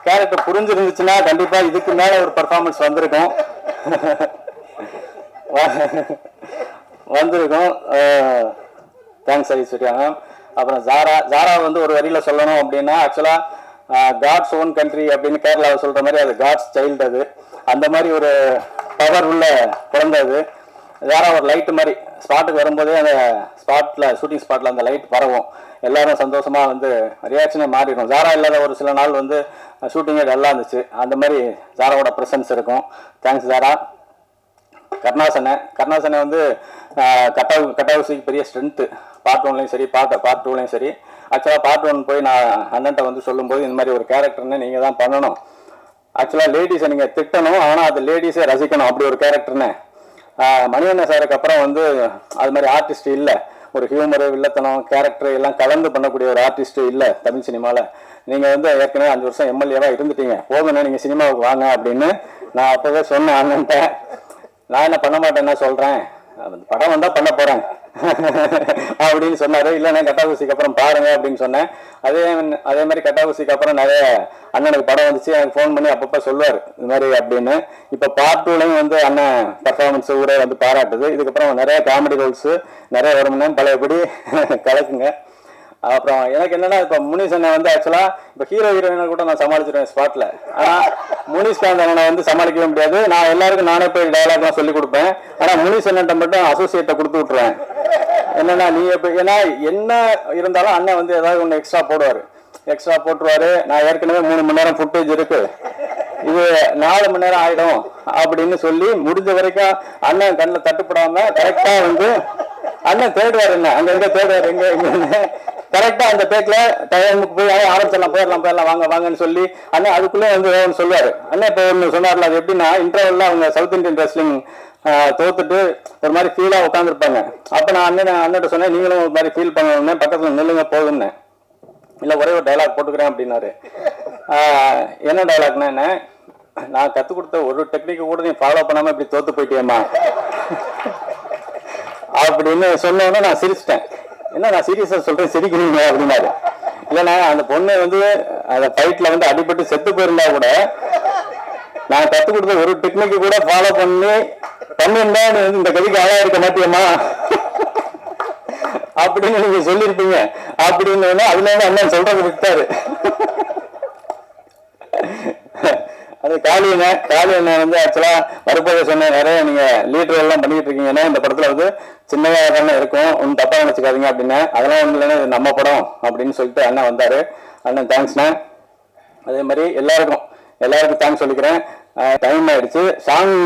கேரக்டர் புரிஞ்சிருந்துச்சுன்னா கண்டிப்பாக இதுக்கு மேலே ஒரு பர்ஃபார்மன்ஸ் வந்திருக்கும். தேங்க்ஸ் ஐஸ்வர்யா. அப்புறம் ஜாரா வந்து ஒரு வரியில் சொல்லணும் அப்படின்னா, ஆக்சுவலாக காட்ஸ் ஓன் கண்ட்ரி அப்படின்னு கேரளாவை சொல்கிற மாதிரி அது காட்ஸ் சைல்டு. அது அந்த மாதிரி ஒரு பவர் உள்ள குழந்தை அது. ஜாரா ஒரு லைட்டு மாதிரி ஸ்பாட்டுக்கு வரும்போதே அந்த ஸ்பாட்டில், ஷூட்டிங் ஸ்பாட்டில் அந்த லைட் பரவும். எல்லாரும் சந்தோஷமாக வந்து ரியாக்ஷனே மாறிடும். ஜாரா இல்லாத ஒரு சில நாள் வந்து ஷூட்டிங்கே நல்லா இருந்துச்சு. அந்த மாதிரி ஜாராவோட ப்ரெசன்ஸ் இருக்கும். தேங்க்ஸ் ஜாரா. கருணாசனை வந்து கட்டாவுசிக்கு பெரிய ஸ்ட்ரென்த்து. பார்ட் 1லையும் சரி, பார்ட் 2லையும் சரி. ஆக்சுவலாக பார்ட் 1 போய் நான் அண்ணன்ட்ட வந்து சொல்லும்போது இந்த மாதிரி ஒரு கேரக்டர்னு நீங்கள் தான் பண்ணணும். ஆக்சுவலாக லேடிஸை நீங்கள் திட்டணும், ஆனால் அது லேடிஸே ரசிக்கணும், அப்படி ஒரு கேரக்டர்னு. மணிவண்ணன் சாருக்கு அப்புறம் வந்து அது மாதிரி ஆர்டிஸ்ட் இல்லை. ஒரு ஹியூமரு, வில்லத்தனம், கேரக்டர் எல்லாம் கலந்து பண்ணக்கூடிய ஒரு ஆர்டிஸ்ட்டு இல்லை தமிழ் சினிமாவில். நீங்கள் வந்து ஏற்கனவே 5 வருஷம் எம்எல்ஏவாக இருந்துட்டீங்க, போதுண்ணே நீங்கள் சினிமாவுக்கு வாங்க அப்படின்னு நான் அப்போவே சொன்னேன் அண்ணன்ட்ட. நான் என்ன பண்ண மாட்டேன்னா சொல்கிறேன், படம் வந்தால் பண்ண போகிறேன் அப்படின்னு சொன்னார். இல்லைண்ணே கட்டாகுசிக்கு அப்புறம் பாருங்க அப்படின்னு சொன்னேன். அதே மாதிரி கட்டாகுசிக்கு அப்புறம் நிறைய அண்ணனுக்கு படம் வந்துச்சு, எனக்கு ஃபோன் பண்ணி அப்பப்போ சொல்லுவார் இது மாதிரி அப்படின்னு. இப்போ பார்ட் 2லையும் வந்து அண்ணன் பர்ஃபார்மன்ஸ் ஊரே வந்து பாராட்டுது. இதுக்கப்புறம் நிறைய காமெடி ரோல்ஸு நிறைய வரும்னு பழையபடி கலக்குங்க. அப்புறம் எனக்கு என்னன்னா, இப்போ முனிஷ் அண்ணன் வந்து ஆக்சுவலாக இப்போ ஹீரோயினை கூட நான் சமாளிச்சிருவேன் ஸ்பாட்டில். ஆனால் முனிஷ்காந்த் அண்ணனை வந்து சமாளிக்கவே முடியாது. நான் எல்லாருக்கும் நானே போய் டயலாக்லாம் சொல்லி கொடுப்பேன். ஆனால் முனிஷ் அண்ணன்ட்ட மட்டும் அசோசியேட்டை கொடுத்து விட்ருவேன். என்னன்னா நீ இப்போ ஏன்னா என்ன இருந்தாலும் அண்ணன் வந்து ஏதாவது ஒன்று எக்ஸ்ட்ரா போட்டுருவாரு. நான் ஏற்கனவே 3 மணி நேரம் ஃபுட்டேஜ் இருக்கு, இது 4 மணி நேரம் ஆகிடும் அப்படின்னு சொல்லி முடிஞ்ச வரைக்கும் அண்ணன் கண்ணில் தட்டுப்படாமல் கரெக்டாக வந்து அண்ணன் தேடுவார். என்ன அங்கே தேடுவார், எங்கே கரெக்டாக அந்த டேக்கில் டைமுக்கு போய் ஆரம்பிச்சிடலாம், போயிடலாம் வாங்க வாங்கன்னு சொல்லி அண்ணன் அதுக்குள்ளே வந்து ஒன்று சொல்லுவார். அண்ணன் இப்போ ஒன்று சொன்னார்ல, அது எப்படின்னா இன்டர்வெல்லாம் அவங்க சவுத் இந்தியன் ரெஸ்லிங் தோத்துட்டு ஒரு மாதிரி ஃபீலாக உட்காந்துருப்பாங்க. அப்போ நான் அண்ணன்ட்ட சொன்னேன், நீங்களும் ஒரு மாதிரி ஃபீல் பண்ணணுன்னே பக்கத்தில் நில்லுங்க போதுன்னு. இல்லை ஒரே ஒரு டைலாக் போட்டுக்கிறேன் அப்படின்னாரு. என்ன டைலாக்னா என்ன, நான் கற்றுக் கொடுத்த ஒரு டெக்னிக்கை கூட நீ ஃபாலோ பண்ணாமல் இப்படி தோத்து போயிட்டேம்மா அப்படின்னு சொன்னோன்னே நான் சிரிச்சிட்டேன். என்ன நான் சீரியஸாக சொல்கிறேன் சிரிக்கிறீங்க அப்படின்னாரு. இல்லைண்ணா அந்த பொண்ணு வந்து அந்த ஃபைட்டில் வந்து அடிபட்டு செத்து போயிருந்தா கூட நான் கற்றுக் கொடுத்த ஒரு டெக்னிக்கு கூட ஃபாலோ பண்ணியிருந்தா நீ வந்து இந்த கதைக்கு ஆளாக இருக்க மாட்டியம்மா அப்படின்னு நீங்க சொல்லியிருப்பீங்க அப்படின்னு அதுல இருந்து அண்ணன் சொல்றது விட்டாரு. அது காளி அண்ணன் வந்து ஆக்சுவலா மறுபடிய சொன்ன நிறைய நீங்க லீடர் எல்லாம் பண்ணிட்டு இருக்கீங்கன்னா இந்த படத்துல வந்து சின்னதாக தானே இருக்கும், ஒன்றும் தப்பா நினைச்சுக்காதீங்க அப்படின்னு. அதெல்லாம் ஒன்றும் இல்லைன்னா இது நம்ம படம் அப்படின்னு சொல்லிட்டு அண்ணன் வந்தாரு. அண்ணன் தேங்க்ஸ்ண்ணா. அதே மாதிரி எல்லாருக்கும் தேங்க்ஸ் சொல்லிக்கிறேன். டைம் ஆயிடுச்சு. சாங்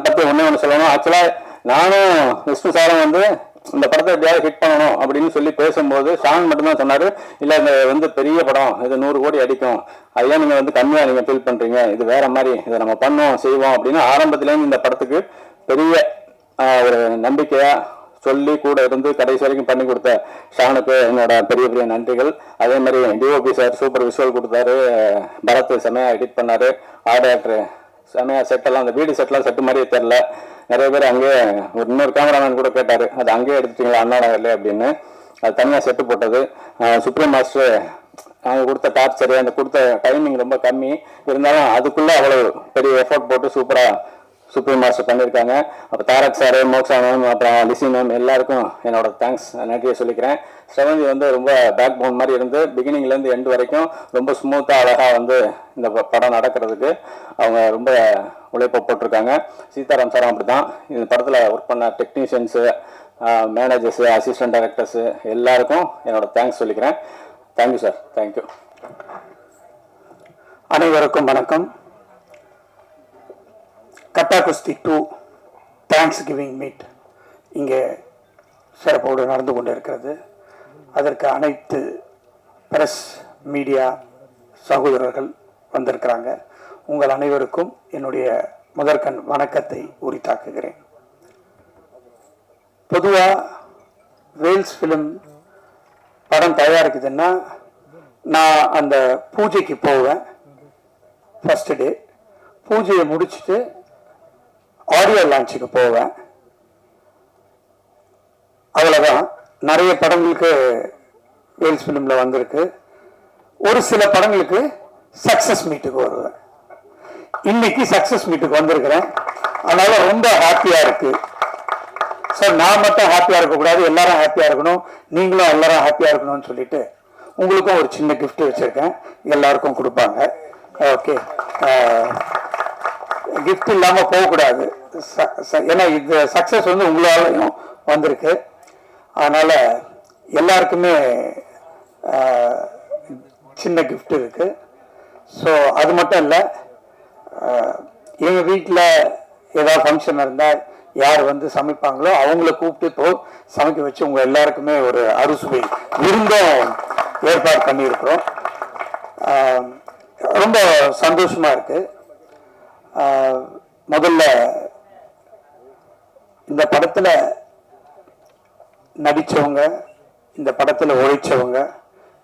பத்தி ஒன்று சொல்லணும். ஆக்சுவலா நானும் விஷ்ணு சாரும் வந்து இந்த படத்தை எப்படியாவது ஹிட் பண்ணணும் அப்படின்னு சொல்லி பேசும்போது ஷான் மட்டும்தான் சொன்னாரு, இல்லை இந்த வந்து பெரிய படம், இது 100 கோடி அடிக்கும், அதையே நீங்க வந்து கம்மியா நீங்க ஃபீல் பண்றீங்க, இது வேற மாதிரி, இதை நம்ம பண்ணோம் செய்வோம் அப்படின்னு ஆரம்பத்திலேருந்து இந்த படத்துக்கு பெரிய ஒரு நம்பிக்கையா சொல்லி கூட இருந்து கடைசி வரைக்கும் பண்ணி கொடுத்த ஷானுக்கு என்னோட பெரிய நன்றிகள். அதே மாதிரி டிஓபி சார் சூப்பர் விஷுவல் கொடுத்தாரு, பரத் செமையா எடிட் பண்ணாரு, ஆர்ட் ஆக்டர் செமையா செட்டெல்லாம் அந்த வீடு செட்லாம் செட்டு மாதிரியே தெரில. நிறைய பேர் அங்கேயே ஒரு இன்னொரு கேமராமேன் கூட கேட்டார், அது அங்கேயே எடுத்துட்டீங்களா அண்ணா நகர்ல அப்படின்னு. அது தனியாக செட்டு போட்டது. சுப்ரீம் மாஸ்டர் அவங்க கொடுத்த டார்ச்சரு, அந்த கொடுத்த டைமிங் ரொம்ப கம்மி இருந்தாலும் அதுக்குள்ளே அவ்வளோ பெரிய எஃபோர்ட் போட்டு சூப்பராக சுப்ரீம் மாஸ்டர் பண்ணியிருக்காங்க. அப்போ தாரக் சார், மோக்ஷா மேம், அப்புறம் லிசி மேம் எல்லாருக்கும் என்னோட தேங்க்ஸ் நன்றியை சொல்லிக்கிறேன். ஸ்ரவந்தி வந்து ரொம்ப பேக் போன் மாதிரி இருந்து பிகினிங்லேருந்து எண்டு வரைக்கும் ரொம்ப ஸ்மூத்தாக அழகாக வந்து இந்த படம் நடக்கிறதுக்கு அவங்க ரொம்ப உழைப்பை போட்டிருக்காங்க. சீதாராம் சாரும் அப்படி தான். இந்த படத்தில் ஒர்க் பண்ண டெக்னீஷியன்ஸு, மேனேஜர்ஸு, அசிஸ்டன்ட் டைரக்டர்ஸு எல்லாருக்கும் என்னோட தேங்க்ஸ் சொல்லிக்கிறேன். Thank you sir. தேங்க்யூ. அனைவருக்கும் வணக்கம். கட்டா குஸ்தி 2 தேங்க்ஸ் கிவிங் மீட் இங்கே சிறப்போடு நடந்து கொண்டு இருக்கிறது. அதற்கு அனைத்து பிரஸ் மீடியா சகோதரர்கள் வந்திருக்கிறாங்க. உங்கள் அனைவருக்கும் என்னுடைய முதற்கண் வணக்கத்தை உரித்தாக்குகிறேன். பொதுவாக வேல்ஸ் ஃபிலிம் படம் தயாரிக்குதுன்னா நான் அந்த பூஜைக்கு போவேன். ஃபர்ஸ்ட் டே பூஜையை முடிச்சுட்டு ஆடியோ லான்ச்சுக்கு போவேன். அவ்வளோதான். நிறைய படங்களுக்கு வேல்ஸ் ஃபிலிமில் வந்திருக்கு. ஒரு சில படங்களுக்கு சக்ஸஸ் மீட்டுக்கு வருவேன். இன்னைக்கு சக்ஸஸ் மீட்டுக்கு வந்திருக்கிறேன். அதனால ரொம்ப ஹாப்பியாக இருக்கு. ஸோ நான் மட்டும் ஹாப்பியாக இருக்கக்கூடாது, எல்லாரும் ஹாப்பியாக இருக்கணும், நீங்களும் எல்லாரும் ஹாப்பியாக இருக்கணும்னு சொல்லிட்டு உங்களுக்கும் ஒரு சின்ன கிஃப்ட் வச்சுருக்கேன். எல்லாருக்கும் கொடுப்பாங்க. ஓகே, கிஃப்ட் இல்லாமல் போகக்கூடாது. ஏன்னா இது சக்ஸஸ் வந்து உங்களாலையும் வந்திருக்கு. அதனால் எல்லாருக்குமே சின்ன கிஃப்ட் இருக்கு. ஸோ அது மட்டும் இல்லை, எங்கள் வீட்டில் ஏதாவது ஃபங்க்ஷன் இருந்தால் யார் வந்து சமைப்பாங்களோ அவங்கள கூப்பிட்டு இப்போ சமைக்க வச்சு உங்கள் எல்லாருக்குமே ஒரு அறுசுவை விருந்தும் ஏற்பாடு பண்ணியிருக்கிறோம். ரொம்ப சந்தோஷமாக இருக்குது. முதல்ல இந்த படத்தில் நடித்தவங்க, இந்த படத்தில் உழைச்சவங்க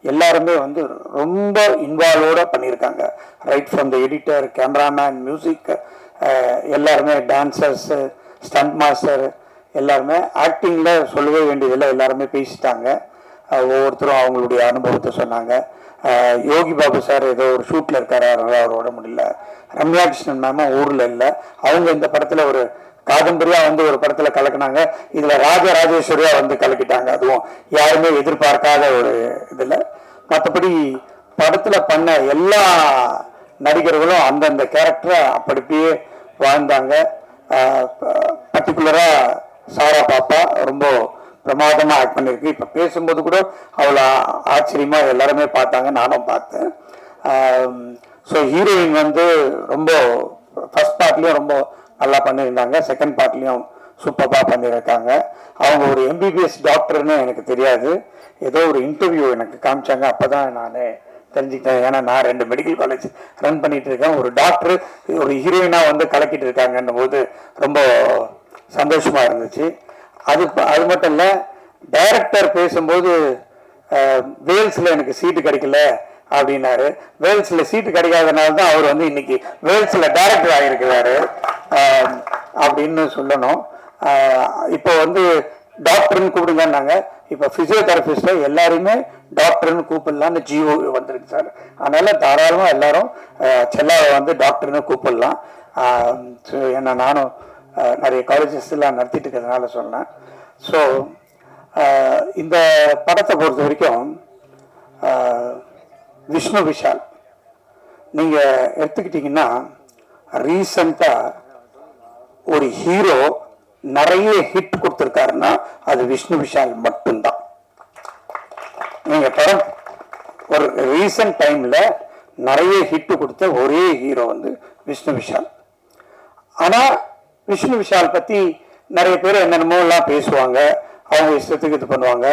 எல்லாருமே வந்து ரொம்ப இன்வால்வோட பண்ணியிருக்காங்க. Right from the editor, cameraman, music, எல்லாருமே டான்சர்ஸு, ஸ்டண்ட் மாஸ்டர் எல்லாருமே. ஆக்டிங்கில் சொல்லவே வேண்டியதில்லை, எல்லாருமே பேசிட்டாங்க. ஒவ்வொருத்தரும் அவங்களுடைய அனுபவத்தை சொன்னாங்க. யோகி பாபு சார் ஏதோ ஒரு ஷூட்டில் இருக்காரு, அதனால் அவர் விட முடியல. ரம்யா கிருஷ்ணன் மேமும் ஊரில் இல்லை. அவங்க இந்த படத்தில் ஒரு காதம்பரியா வந்து ஒரு படத்தில் கலக்கினாங்க. இதில் ராஜராஜேஸ்வரியா வந்து கலக்கிட்டாங்க. அதுவும் யாருமே எதிர்பார்க்காத ஒரு இதில். மற்றபடி படத்தில் பண்ண எல்லா நடிகர்களும் அந்தந்த கேரக்டரை அப்படியே வாழ்ந்தாங்க. பர்டிகுலராக சாரா பாப்பா ரொம்ப பிரமாதமாக ஆக்ட் பண்ணியிருக்கு. இப்போ பேசும்போது கூட அவ்வளோ ஆச்சரியமாக எல்லாருமே பார்த்தாங்க, நானும் பார்த்தேன். ஸோ ஹீரோயின் வந்து ரொம்ப ஃபர்ஸ்ட் பார்ட்லேயும் ரொம்ப நல்லா பண்ணியிருந்தாங்க, செகண்ட் பார்ட்லேயும் சூப்பராக பண்ணியிருக்காங்க. அவங்க ஒரு எம்பிபிஎஸ் டாக்டர்னு எனக்கு தெரியாது, ஏதோ ஒரு இன்டர்வியூ எனக்கு காமிச்சாங்க, அப்போ தான் நான் தெரிஞ்சுக்கிட்டேன். ஏன்னா நான் 2 மெடிக்கல் காலேஜ் ரன் பண்ணிட்டு இருக்கேன், ஒரு டாக்டர் ஒரு ஹீரோயினாக வந்து கலக்கிட்டு இருக்காங்கன்னும் போது ரொம்ப சந்தோஷமாக இருந்துச்சு. அது மட்டும் இல்லை, டைரக்டர் பேசும்போது வேல்ஸில் எனக்கு சீட்டு கிடைக்கல அப்படின்னாரு. வேல்ஸில் சீட்டு கிடைக்காதனால தான் அவர் வந்து இன்னைக்கு வேல்ஸில் டைரக்டர் ஆகியிருக்கிறாரு அப்படின்னு சொல்லணும். இப்போ வந்து டாக்டர்னு கூப்பிடுங்கன்னாங்க, இப்போ ஃபிசியோதெரபிஸ்ட்டை எல்லாருமே டாக்டர்னு கூப்பிடலான்னு ஜிஓ வந்திருக்கு சார். அதனால தாராளமாக எல்லாரும் செல்லாவை வந்து டாக்டர்னு கூப்பிடலாம். ஏன்னா நானும் நிறைய காலேஜஸ்லாம் நடத்திட்டு இருக்கிறதுனால சொன்னேன். ஸோ இந்த படத்தை பொறுத்த வரைக்கும் விஷ்ணு விஷால் நீங்கள் எடுத்துக்கிட்டிங்கன்னா, ரீசண்டாக ஒரு ஹீரோ நிறைய ஹிட் கொடுத்துருக்காருன்னா அது விஷ்ணு விஷால் மட்டும்தான். நீங்கள் படம் ஒரு ரீசன்ட் டைமில் நிறைய ஹிட் கொடுத்த ஒரே ஹீரோ வந்து விஷ்ணு விஷால். ஆனால் விஷ்ணு விஷால் பற்றி நிறைய பேர் என்னென்னமோ எல்லாம் பேசுவாங்க, அவங்க இஷ்டத்துக்கு இது பண்ணுவாங்க.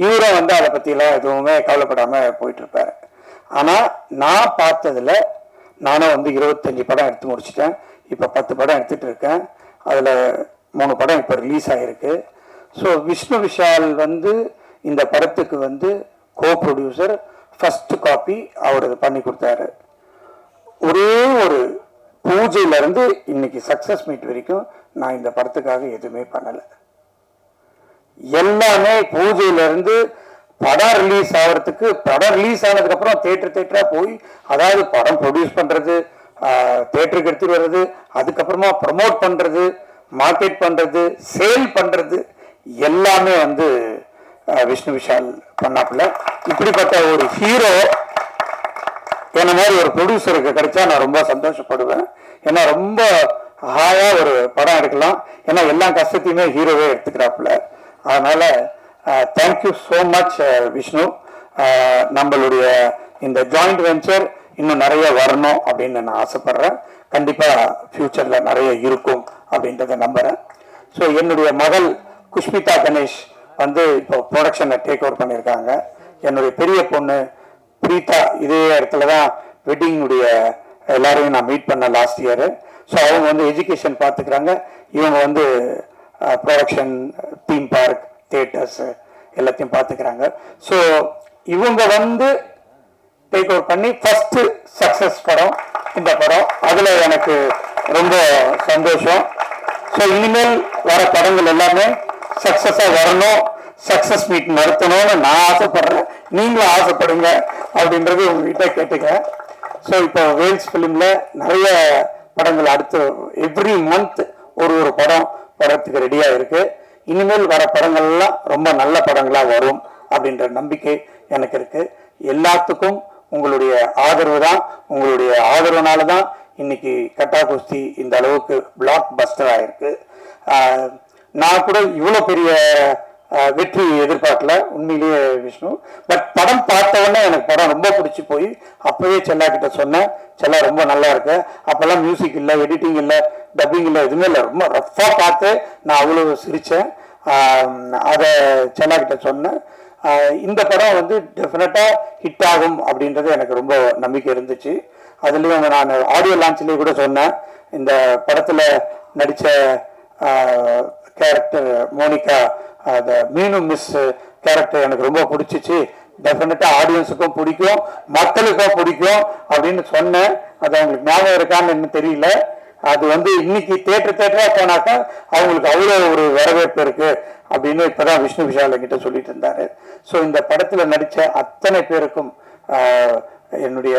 இவரும் வந்து அதை பற்றிலாம் எதுவுமே கவலைப்படாமல் போயிட்டு இருப்பாரு. ஆனால் நான் பார்த்ததில், நானும் வந்து 25 படம் எடுத்து முடிச்சிட்டேன், இப்போ 10 படம் எடுத்துகிட்டு இருக்கேன். அதில் 3 படம் இப்போ ரிலீஸ் ஆகிருக்கு. ஸோ விஷ்ணு விஷால் வந்து இந்த படத்துக்கு வந்து கோ ப்ரொடியூசர், ஃபர்ஸ்ட் காப்பி அவர் பண்ணி கொடுத்தாரு. ஒரே ஒரு பூஜையிலேருந்து இன்னைக்கு சக்ஸஸ் மீட் வரைக்கும் நான் இந்த படத்துக்காக எதுவுமே பண்ணலை. எல்லாமே பூஜையிலேருந்து படம் ரிலீஸ் ஆகிறதுக்கு, படம் ரிலீஸ் ஆனதுக்கப்புறம் தேட்டரா போய், அதாவது படம் ப்ரொடியூஸ் பண்ணுறது, தேட்டருக்கு எடுத்துகிட்டு வர்றது, அதுக்கப்புறமா ப்ரமோட் பண்ணுறது, மார்க்கெட் பண்ணுறது, சேல் பண்ணுறது, எல்லாமே வந்து விஷ்ணு விஷால் பண்ணாப்புல. இப்படிப்பட்ட ஒரு ஹீரோ என்ன மாதிரி ஒரு ப்ரொடியூசருக்கு கிடைச்சா நான் ரொம்ப சந்தோஷப்படுவேன். ஏன்னா ரொம்ப ஹாயாக ஒரு படம் எடுக்கலாம், ஏன்னா எல்லா கஷ்டத்தையுமே ஹீரோவே எடுத்துக்கிறாப்புல. அதனால தேங்க்யூ ஸோ மச் விஷ்ணு. நம்மளுடைய இந்த ஜாயிண்ட் வெஞ்சர் இன்னும் நிறைய வரணும் அப்படின்னு நான் ஆசைப்படுறேன். கண்டிப்பாக ஃப்யூச்சரில் நிறைய இருக்கும் அப்படின்றத நம்புகிறேன். ஸோ என்னுடைய மகள் குஷ்மிதா கணேஷ் வந்து இப்போ ப்ரொடக்ஷனை டேக் ஓவர் பண்ணியிருக்காங்க. என்னுடைய பெரிய பொண்ணு பிரீதா இதே இடத்துல தான் வெட்டிங்குடைய எல்லாரையும் நான் மீட் பண்ண லாஸ்ட் இயரு. ஸோ அவங்க வந்து எஜுகேஷன் பார்த்துக்கிறாங்க, இவங்க வந்து ப்ரொடக்ஷன், தீம் பார்க், தியேட்டர்ஸ் எல்லாத்தையும் பார்த்துக்கிறாங்க. ஸோ இவங்க வந்து டேக் ஓவர் பண்ணி ஃபர்ஸ்ட் சக்ஸஸ் படம் இந்த படம். அதில் எனக்கு ரொம்ப சந்தோஷம். ஸோ இனிமேல் வர படங்கள் எல்லாமே சக்ஸஸாக வரணும், சக்ஸஸ் மீட் நடத்தணும்னு நான் ஆசைப்படுறேன், நீங்களும் ஆசைப்படுங்க அப்படின்றது உங்ககிட்ட கேட்டுக்கிறேன். ஸோ இப்போ வேல்ஸ் ஃபிலிமில் நிறைய படங்கள் அடுத்து எவ்ரி மந்த் ஒரு படம் வரத்துக்கு ரெடியாக இருக்குது. இனிமேல் வர படங்கள்லாம் ரொம்ப நல்ல படங்களாக வரும் அப்படின்ற நம்பிக்கை எனக்கு இருக்குது. எல்லாத்துக்கும் உங்களுடைய ஆதரவு தான், உங்களுடைய ஆதரவுனால தான் இன்னைக்கு கட்டா குஸ்தி இந்த அளவுக்கு பிளாக் பஸ்டர் ஆயிருக்கு. நான் கூட இவ்வளோ பெரிய வெற்றி எதிர்பார்க்கல உண்மையிலேயே விஷ்ணு. பட் படம் பார்த்தவொடனே எனக்கு படம் ரொம்ப பிடிச்சி போய் அப்போவே செல்லா கிட்ட சொன்னேன், செல்லா ரொம்ப நல்லா இருக்கு. அப்போல்லாம் மியூசிக் இல்லை, எடிட்டிங் இல்லை, டப்பிங் இல்லை, எதுவுமே இல்லை, ரொம்ப ரஃப்பாக பார்த்து நான் அவ்வளோ சிரித்தேன். அதை செல்லா கிட்ட சொன்னேன். இந்த படம் வந்து டெஃபினட்டாக ஹிட் ஆகும் அப்படின்றது எனக்கு ரொம்ப நம்பிக்கை இருந்துச்சு. அதுலேயும் நான் ஆடியோ லான்ச்லேயே கூட சொன்னேன், இந்த படத்தில் நடித்த கேரக்டர் மோனிகா, அந்த மீனு மிஸ் கேரக்டர் எனக்கு ரொம்ப பிடிச்சிச்சு, டெஃபினட்டாக ஆடியன்ஸுக்கும் பிடிக்கும், மக்களுக்கும் பிடிக்கும் அப்படின்னு சொன்னேன். அது அவங்களுக்கு ஞாபகம் இருக்கான்னு இன்னும் தெரியல. அது வந்து இன்னைக்கு தேட்டரா போனாக்கா அவங்களுக்கு அவ்வளோ ஒரு வரவேற்பு இருக்கு அப்படின்னு இப்பதான் விஷ்ணு விஷால் கிட்ட சொல்லிட்டு இருந்தாரு. ஸோ இந்த படத்துல நடிச்ச அத்தனை பேருக்கும் என்னுடைய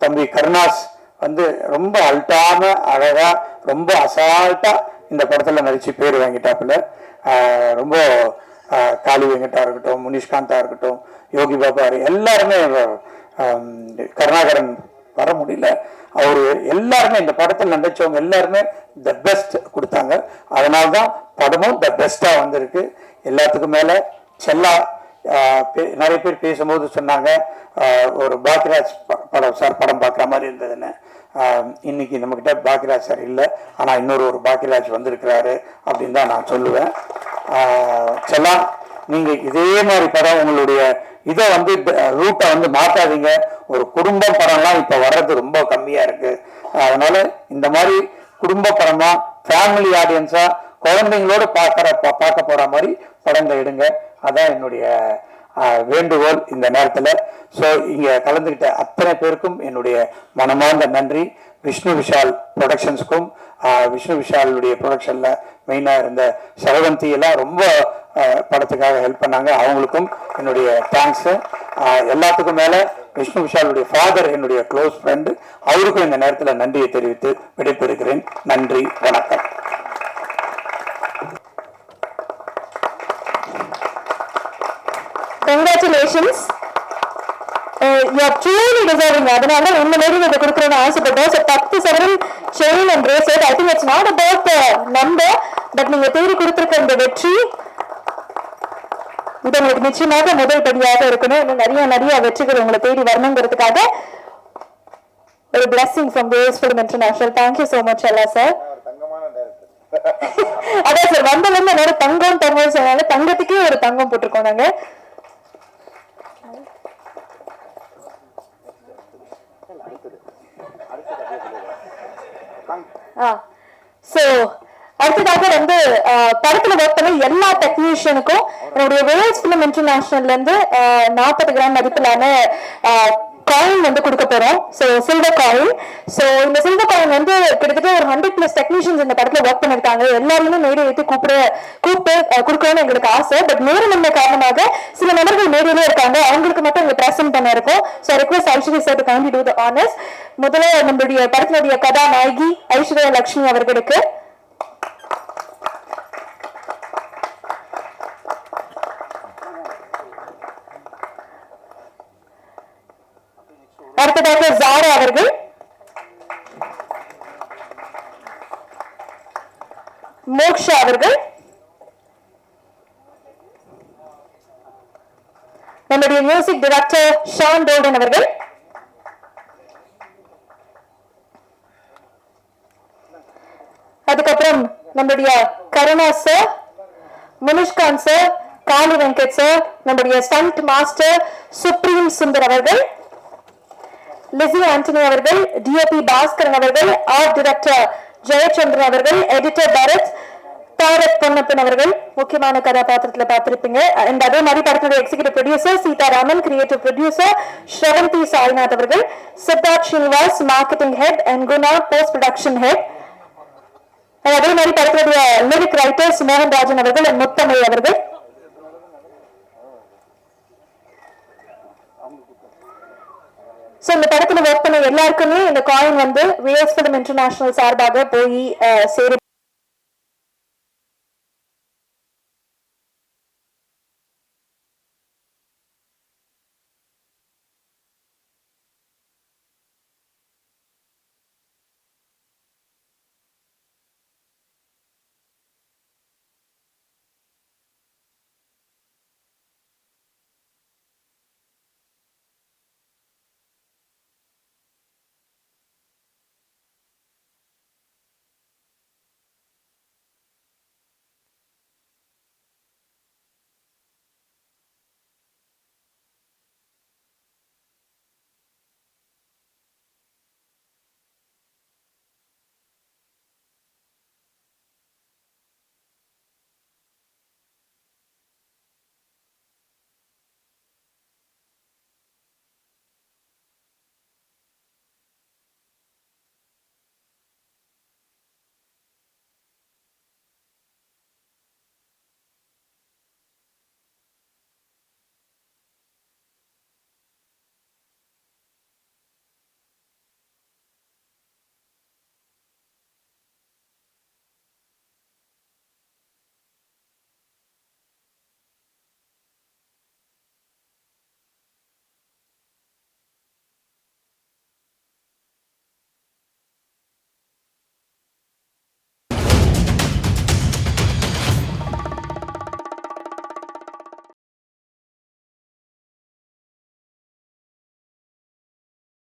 தம்பி கருணாஸ் வந்து ரொம்ப அல்ட்டான அழகா ரொம்ப அசால்ட்டா இந்த படத்துல நடிச்சு பேர் வாங்கிட்டாப்புல. ரொம்ப காளி வெங்கட்டா இருக்கட்டும், முனிஷ்காந்தா இருக்கட்டும், யோகி பாபா எல்லாருமே, கருணாகரன் வர முடியல, அவரு எல்லாருமே இந்த படத்தில் நடிச்சவங்க எல்லாருமே த பெஸ்ட் கொடுத்தாங்க. அதனால்தான் படமும் த பெஸ்டா வந்திருக்கு. எல்லாத்துக்கும் மேல செல்லா நிறைய பேர் பேசும்போது சொன்னாங்க, ஒரு பாக்யராஜ் படம் பார்க்குற மாதிரி இருந்ததுன்னு. இன்னைக்கு நம்மக்கிட்ட பாக்கியராஜ் சார் இல்லை, ஆனால் இன்னொரு பாக்கியராஜ் வந்திருக்கிறாரு அப்படின்னு தான் நான் சொல்லுவேன். செல்லா, நீங்கள் இதே மாதிரி படம் உங்களுடைய இதை ரூட்டை மாற்றாதீங்க. ஒரு குடும்ப படம்லாம் இப்போ வர்றது ரொம்ப கம்மியாக இருக்குது. அதனால இந்த மாதிரி குடும்ப படமா, ஃபேமிலி ஆடியன்ஸா, குழந்தைங்களோட பார்க்க போற மாதிரி படங்களை எடுங்க. அதான் என்னுடைய வேண்டுகோள் இந்த நேரத்தில். ஸோ இங்கே கலந்துக்கிட்ட அத்தனை பேருக்கும் என்னுடைய மனமார்ந்த நன்றி. விஷ்ணு விஷால் ப்ரொடக்ஷன்ஸுக்கும், விஷ்ணு விஷாலுடைய ப்ரொடக்ஷனில் மெயினாக இருந்த சரவந்தி எல்லாம் ரொம்ப படத்துக்காக ஹெல்ப் பண்ணாங்க. அவங்களுக்கும் என்னுடைய தேங்க்ஸு. எல்லாத்துக்கும் மேலே விஷ்ணு விஷாலுடைய ஃபாதர் என்னுடைய க்ளோஸ் ஃப்ரெண்டு, அவருக்கும் இந்த நேரத்தில் நன்றியை தெரிவித்து விடைபெறுகிறேன். நன்றி, வணக்கம். Congratulations. You are truly deserving. அதனால இந்த மாதிரி இதை கொடுக்கணும்னு ஆசைப்பட்டோம். ஸோ 10 சவரன் chain and bracelet. I think it's not about number, but நீங்க தேடி கொடுத்துருக்க இந்த வெற்றி இது உங்களுக்கு நிச்சயமாக முதல் படியாக இருக்கணும். இன்னும் நிறைய வெற்றிகள் உங்களை தேடி வரணுங்கிறதுக்காக ஒரு blessing from Grace Film International. Thank you so much, Allah sir. அதான் சார், வந்ததுல நேரம் தங்கம் சொன்னால தங்கத்துக்கே ஒரு தங்கம் போட்டிருக்கோம் நாங்க. சோ அடுத்ததாக படத்துல ஒர்க் பண்ண எல்லா டெக்னீஷியனுக்கும் என்னுடைய வேல்ஸ் ஃபிலிம் இன்டர்நேஷனல்ல இருந்து 40 கிராம் மதிப்பிலான காயின் கொடுக்க போறோம். So silver coin. ஸோ இந்த சில்வர் காயின் கிட்டத்தட்ட ஒரு 100+ டெக்னீஷியன்ஸ் இந்த படத்துல ஒர்க் பண்ணிருக்காங்க. எல்லாருமே மேடை ஏற்றி கூப்பிட்டு கொடுக்கணும்னு எங்களுக்கு ஆசை. பட் நேரமின்மை காரணமாக சில நபர்கள் மேடையிலே இருக்காங்க, அவங்களுக்கு மட்டும் இங்க பிரசன்ட் பண்ண இருக்கும். So request Aishwarya sir to kindly to the honours. முதல்ல நம்மளுடைய படத்தினுடைய கதாநாயகி ஐஸ்வர்யா லட்சுமி அவர்களுக்கு, அடுத்ததாக ஜாரா அவர்கள், மோக்ஷா அவர்கள், நம்முடைய மியூசிக் டைரக்டர் ஷான் டோல்டன் அவர்கள், அதுக்கப்புறம் நம்முடைய Karuna sir, Munishkanth sir, Kaali Venkat sir, நம்முடைய ஸ்டண்ட் மாஸ்டர் சுப்ரீம் சுந்தர் அவர்கள், லிசி ஆண்டனி அவர்கள், டிஓபி பாஸ்கரன் அவர்கள், ஆர்ட் டைரக்டர் ஜெயச்சந்திரன் அவர்கள், எடிட்டர் பரத், தாரக் பொன்னப்பன் அவர்கள் முக்கியமான கதாபாத்திரத்தில் பார்த்திருப்பீங்க. அண்ட் அதே மாதிரி படத்துடைய executive producer Seetharaman, creative producer Sravanthi Sainath அவர்கள், Siddharth Srinivas marketing head and Guna post production head. அதே மாதிரி படத்துடைய லிரிக் ரைட்டர்ஸ் மோகன்ராஜன் அவர்கள் அண்ட் முத்தமிழ் அவர்கள். சோ இந்த படத்துல ஒர்க் பண்ண எல்லாருக்குமே இந்த காயின் VS Film International சார்பாக போய் சேரும்.